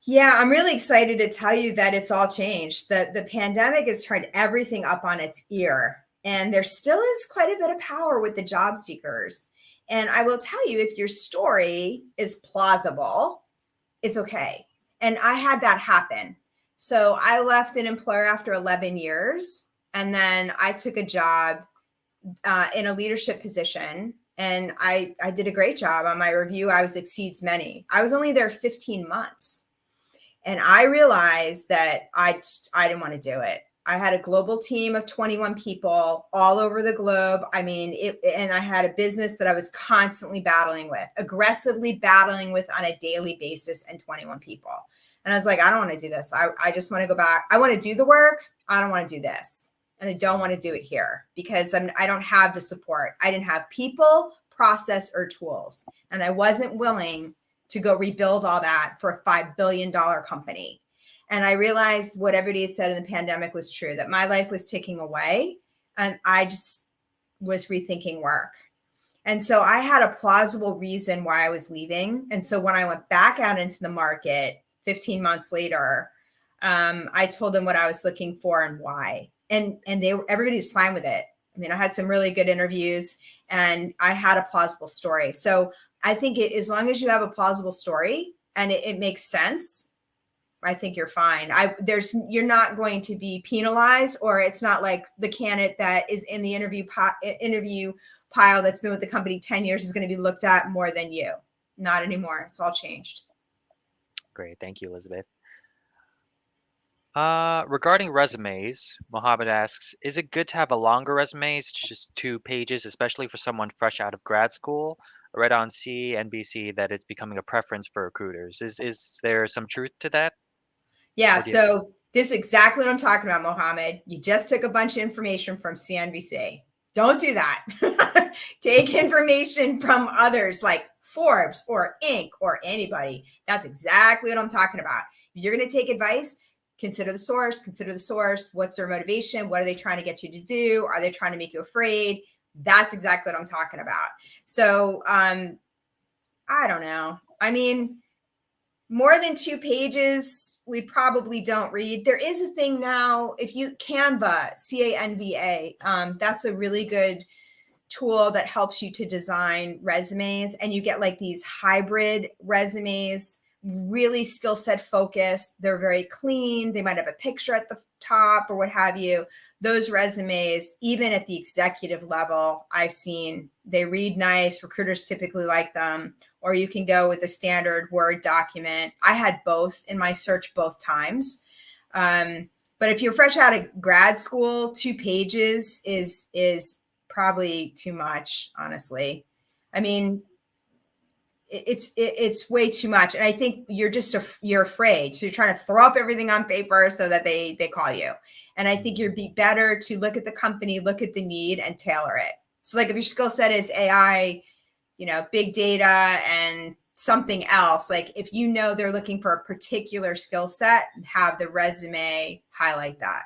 Yeah, I'm really excited to tell you that it's all changed. The pandemic has turned everything up on its ear, and there still is quite a bit of power with the job seekers. And I will tell you, if your story is plausible, it's okay. And I had that happen. So I left an employer after 11 years, and then I took a job in a leadership position. And I did a great job. On my review, I was exceeds many. I was only there 15 months. And I realized that I didn't want to do it. I had a global team of 21 people all over the globe. I mean, and I had a business that I was constantly battling with, aggressively battling with on a daily basis, and 21 people. And I was like, I don't want to do this. I just want to go back. I want to do the work. I don't want to do this. and I don't want to do it here because I don't have the support. I didn't have people, process, or tools. And I wasn't willing to go rebuild all that for a $5 billion company. And I realized what everybody had said in the pandemic was true, that my life was ticking away and I just was rethinking work. And so I had a plausible reason why I was leaving. And so when I went back out into the market 15 months later, I told them what I was looking for and why. And everybody was fine with it. I mean, I had some really good interviews and I had a plausible story. So I think as long as you have a plausible story and it makes sense, I think you're fine. You're not going to be penalized, or it's not like the candidate that is in the interview pile that's been with the company 10 years is going to be looked at more than you. Not anymore. It's all changed. Great. Thank you, Elizabeth. Regarding resumes, Mohammed asks, is it good to have a longer resume? It's just 2 pages, especially for someone fresh out of grad school? I read on CNBC that it's becoming a preference for recruiters. Is there some truth to that? Yeah. What do you So this is exactly what I'm talking about, Mohammed. You just took a bunch of information from CNBC. Don't do that. Take information from others like Forbes or Inc. or anybody. That's exactly what I'm talking about. If you're going to take advice, consider the source. Consider the source. What's their motivation? What are they trying to get you to do? Are they trying to make you afraid? That's exactly what I'm talking about. So I don't know. I mean, more than 2 pages, we probably don't read. There is a thing now, if you Canva, Canva, that's a really good tool that helps you to design resumes, and you get like these hybrid resumes, really skill set focused. They're very clean. They might have a picture at the top or what have you. Those resumes, even at the executive level, I've seen they read nice. Recruiters typically like them. Or you can go with a standard Word document. I had both in my search both times. But if you're fresh out of grad school, 2 pages is probably too much, honestly. I mean, it's way too much, and I think you're afraid, so you're trying to throw up everything on paper so that they call you. And I think you'd be better to look at the company, look at the need, and tailor it. So, like if your skill set is AI, big data, and something else, like if they're looking for a particular skill set, have the resume highlight that.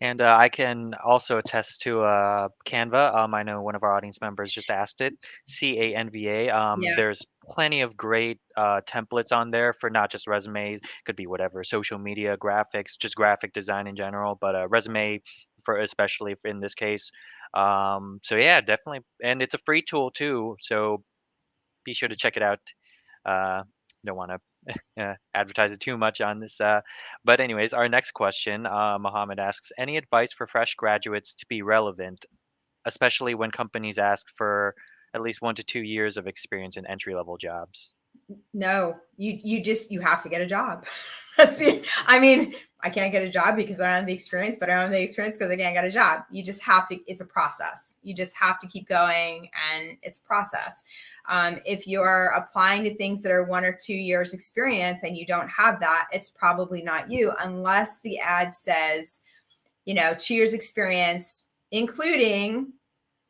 And I can also attest to Canva. I know one of our audience members just asked it, Canva. Yeah. There's plenty of great templates on there for not just resumes, could be whatever, social media, graphics, just graphic design in general, but a resume for especially in this case. So yeah, definitely, and it's a free tool too. So be sure to check it out. Don't want to advertise it too much on this. But anyways, our next question, Mohammed asks, any advice for fresh graduates to be relevant, especially when companies ask for at least 1 to 2 years of experience in entry level jobs? No, you have to get a job. That's it. I mean, I can't get a job because I don't have the experience, but I don't have the experience because I can't get a job. You just have to, it's a process. You just have to keep going, and it's a process. If you're applying to things that are 1 or 2 years experience and you don't have that, it's probably not you, unless the ad says, 2 years experience, including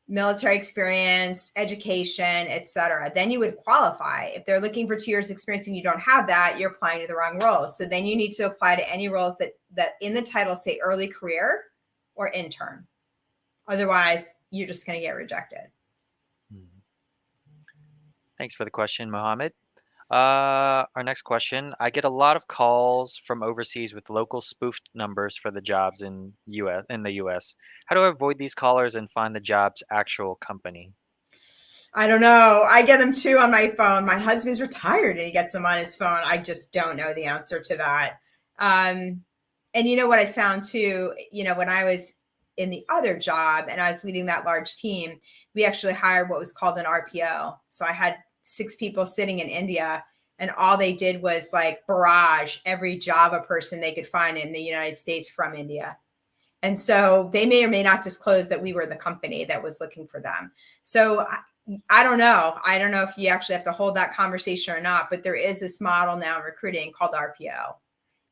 military experience, education, etc. Then you would qualify. If they're looking for 2 years experience and you don't have that, you're applying to the wrong roles. So then you need to apply to any roles that in the title say early career or intern. Otherwise, you're just going to get rejected. Mhm. Thanks for the question, Mohammed. Our next question. I get a lot of calls from overseas with local spoofed numbers for the jobs in the US. How do I avoid these callers and find the job's actual company? I don't know. I get them too on my phone. My husband's retired and he gets them on his phone. I just don't know the answer to that. And what I found too, when I was in the other job and I was leading that large team, we actually hired what was called an RPO. So I had 6 people sitting in India, and all they did was like barrage every Java person they could find in the United States from India. And so they may or may not disclose that we were the company that was looking for them. So I don't know. I don't know if you actually have to hold that conversation or not, but there is this model now in recruiting called RPO.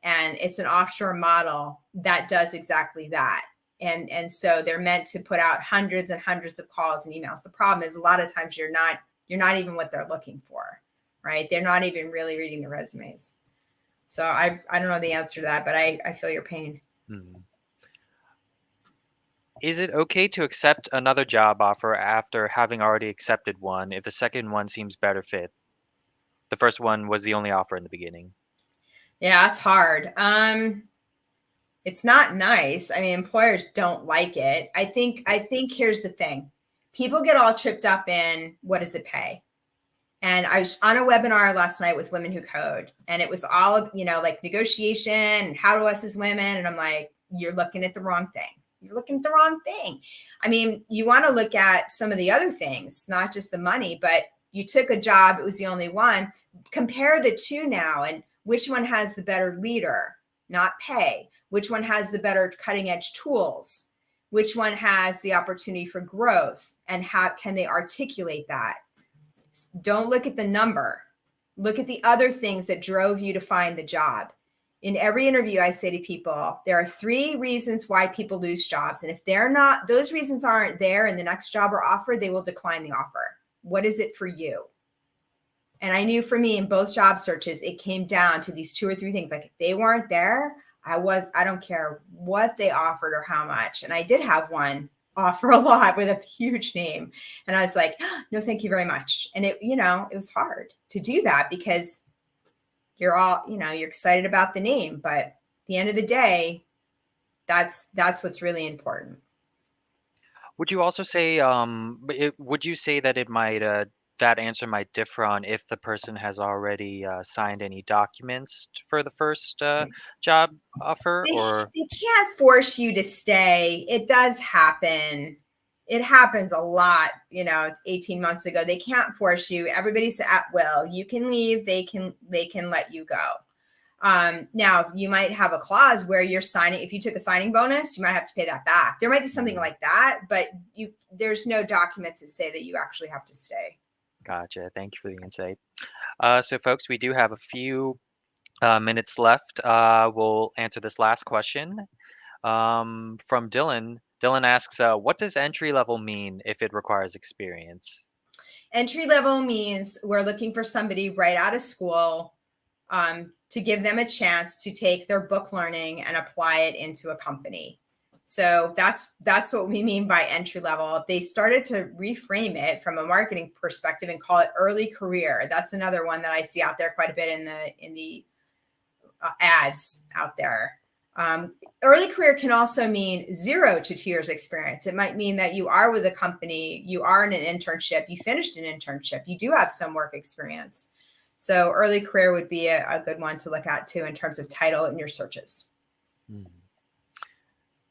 And it's an offshore model that does exactly that. And so they're meant to put out hundreds and hundreds of calls and emails. The problem is a lot of times you're not even what they're looking for, right? They're not even really reading the resumes. So I don't know the answer to that, but I feel your pain. Hmm. Is it okay to accept another job offer after having already accepted one if the second one seems better fit? The first one was the only offer in the beginning. Yeah, it's hard. It's not nice. I mean, employers don't like it. I think here's the thing. People get all tripped up in what does it pay? And I was on a webinar last night with Women Who Code, and it was all, like negotiation and how to us as women. And I'm like, you're looking at the wrong thing. You're looking at the wrong thing. I mean, you want to look at some of the other things, not just the money, but you took a job, it was the only one. Compare the two now, and which one has the better leader, not pay? Which one has the better cutting edge tools? Which one has the opportunity for growth? And how can they articulate that? Don't look at the number. Look at the other things that drove you to find the job. In every interview, I say to people, there are 3 reasons why people lose jobs. And if those reasons aren't there in the next job or offer, they will decline the offer. What is it for you? And I knew for me in both job searches, it came down to these 2 or 3 things. Like if they weren't there, I don't care what they offered or how much. And I did have one offer a lot with a huge name. And I was like, oh, no, thank you very much. And it was hard to do that because you're excited about the name, but at the end of the day, that's what's really important. Would you also say, would you say that that answer might differ on if the person has already signed any documents for the first job offer, They, or? they can't force you to stay. It does happen. It happens a lot, 18 months ago. They can't force you. Everybody's at will. You can leave. They can let you go. Now you might have a clause where you're signing. If you took a signing bonus, you might have to pay that back. There might be something Mm, like that, but there's no documents that say that you actually have to stay. gotcha. Thank you for the insight. So, folks, we do have a few minutes left. We'll answer this last question from Dylan. Dylan asks, "What does entry level mean if it requires experience?" Entry level means we're looking for somebody right out of school, to give them a chance to take their book learning and apply it into a company. So that's what we mean by entry level. They started to reframe it from a marketing perspective and call it early career. That's another one that I see out there quite a bit in the ads out there. Early career can also mean 0 to 2 years experience. It might mean that you are with a company, you are in an internship, you finished an internship, you do have some work experience. So early career would be a good one to look at too in terms of title in your searches. Mm,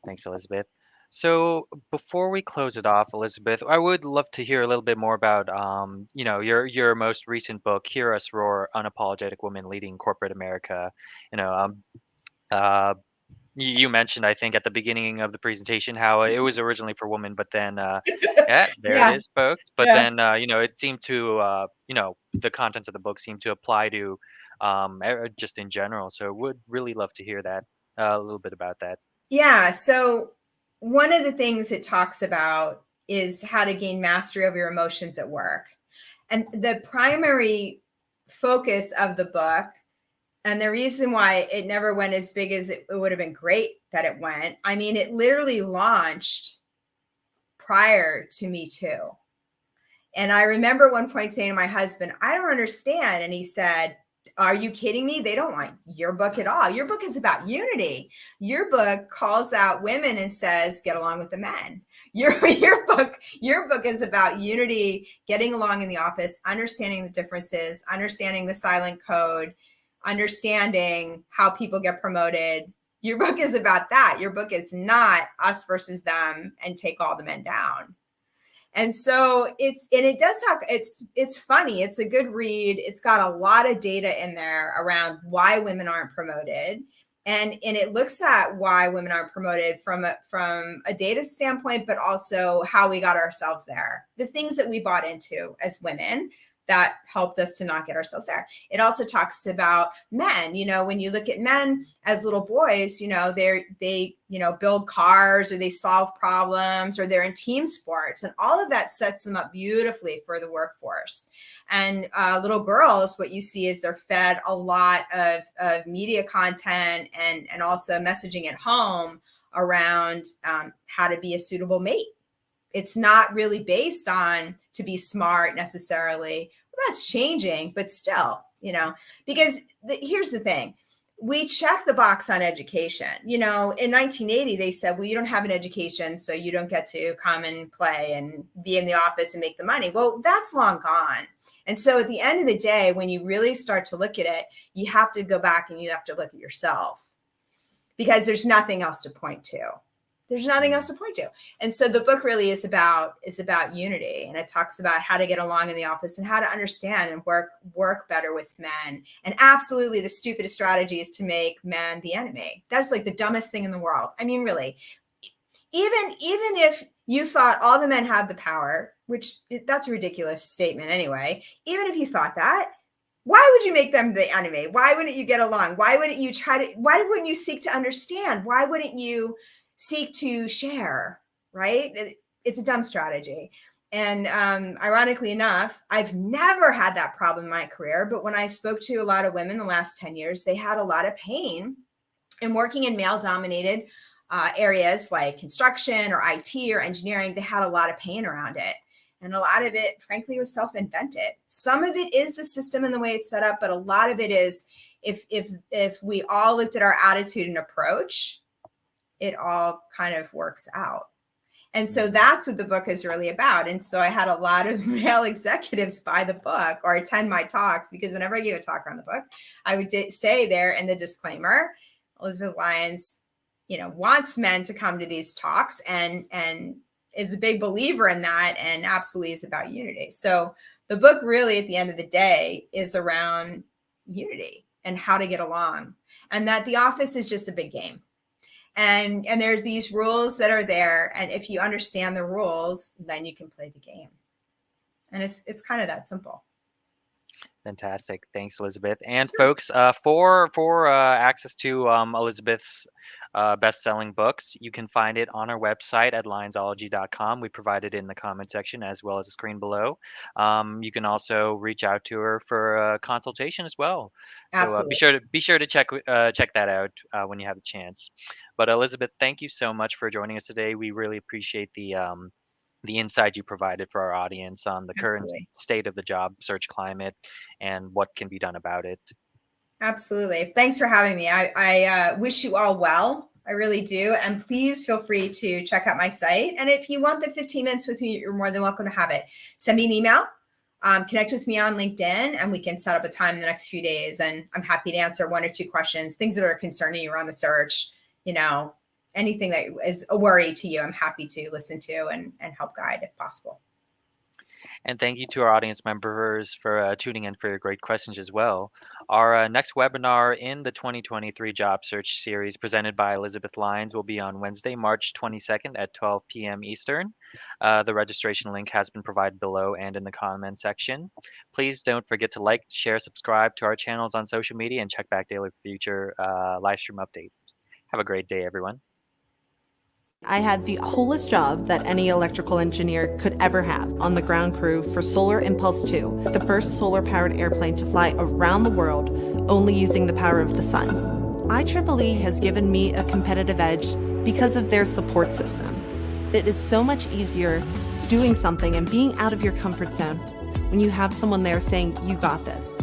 thanks, Elizabeth. So before we close it off, Elizabeth, I would love to hear a little bit more about, your most recent book, "Hear Us Roar: Unapologetic Women Leading Corporate America." You know, uh, you mentioned, I think, at the beginning of the presentation how it was originally for women, but then, yeah, there it Yeah, is, folks. But yeah. then, it seemed to, the contents of the book seemed to apply to just in general. So would really love to hear that a little bit about that. Yeah. So one of the things it talks about is how to gain mastery over your emotions at work. And the primary focus of the book, and the reason why it never went as big as it would have been great that it went, I mean, it literally launched prior to Me Too. And I remember one point saying to my husband, I don't understand. And he said, are you kidding me? They don't want your book at all. Your book is about unity. Your book calls out women and says, get along with the men. Your book is about unity, getting along in the office, understanding the differences, understanding the silent code, understanding how people get promoted. Your book is about that. Your book is not us versus them and take all the men down. And so it does talk, it's funny. It's a good read. It's got a lot of data in there around why women aren't promoted. And it looks at why women aren't promoted from a data standpoint, but also how we got ourselves there. The things that we bought into as women, that helped us to not get ourselves there. It also talks about men. When you look at men as little boys, they build cars, or they solve problems, or they're in team sports, and all of that sets them up beautifully for the workforce. And little girls, what you see is they're fed a lot of media content and also messaging at home around how to be a suitable mate. It's not really based on to be smart necessarily. Well, that's changing, but still, because here's the thing. We check the box on education. In 1980, they said, well, you don't have an education, so you don't get to come and play and be in the office and make the money. Well, that's long gone. And so at the end of the day, when you really start to look at it, you have to go back and you have to look at yourself, because there's nothing else to point to. There's nothing else to point to. And so the book really is about unity. And it talks about how to get along in the office and how to understand and work better with men. And absolutely the stupidest strategy is to make men the enemy. That's like the dumbest thing in the world. I mean, really, even if you thought all the men have the power, which that's a ridiculous statement anyway, even if you thought that, why would you make them the enemy? Why wouldn't you get along? Why wouldn't you seek to understand? Why wouldn't you seek to share, right? It's a dumb strategy. And ironically enough, I've never had that problem in my career. But when I spoke to a lot of women the last 10 years, they had a lot of pain. And working in male-dominated areas like construction or IT or engineering, they had a lot of pain around it. And a lot of it, frankly, was self-invented. Some of it is the system and the way it's set up, but a lot of it is if we all looked at our attitude and approach, it all kind of works out. And so that's what the book is really about. And so I had a lot of male executives buy the book or attend my talks, because whenever I gave a talk around the book, I would say there in the disclaimer, Elizabeth Lyons, wants men to come to these talks and is a big believer in that, and absolutely is about unity. So the book really at the end of the day is around unity and how to get along, and that the office is just a big game. And there's these rules that are there. And if you understand the rules, then you can play the game. And it's kind of that simple. Fantastic. Thanks, Elizabeth. And Sure. folks, for access to Elizabeth's best-selling books, you can find it on our website at lionsology.com. We provide it in the comment section as well as the screen below. You can also reach out to her for a consultation as well. So Absolutely. be sure to check that out when you have a chance. But Elizabeth, thank you so much for joining us today. We really appreciate the insight you provided for our audience on the current Absolutely. state of the job search climate and what can be done about it. Absolutely. Thanks for having me. I wish you all well. I really do. And please feel free to check out my site. And if you want the 15 minutes with me, you're more than welcome to have it. Send me an email, connect with me on LinkedIn, and we can set up a time in the next few days. And I'm happy to answer one or two questions, things that are concerning you around the search, anything that is a worry to you, I'm happy to listen to and help guide if possible. And thank you to our audience members for tuning in for your great questions as well. Our next webinar in the 2023 Job Search Series presented by Elizabeth Lyons will be on Wednesday, March 22nd at 12 p.m. Eastern. The registration link has been provided below and in the comment section. Please don't forget to like, share, subscribe to our channels on social media, and check back daily for future live stream updates. Have a great day, everyone. I had the coolest job that any electrical engineer could ever have on the ground crew for Solar Impulse 2, the first solar-powered airplane to fly around the world only using the power of the sun. IEEE has given me a competitive edge because of their support system. It is so much easier doing something and being out of your comfort zone when you have someone there saying, you got this.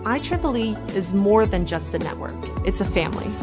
IEEE is more than just a network, it's a family.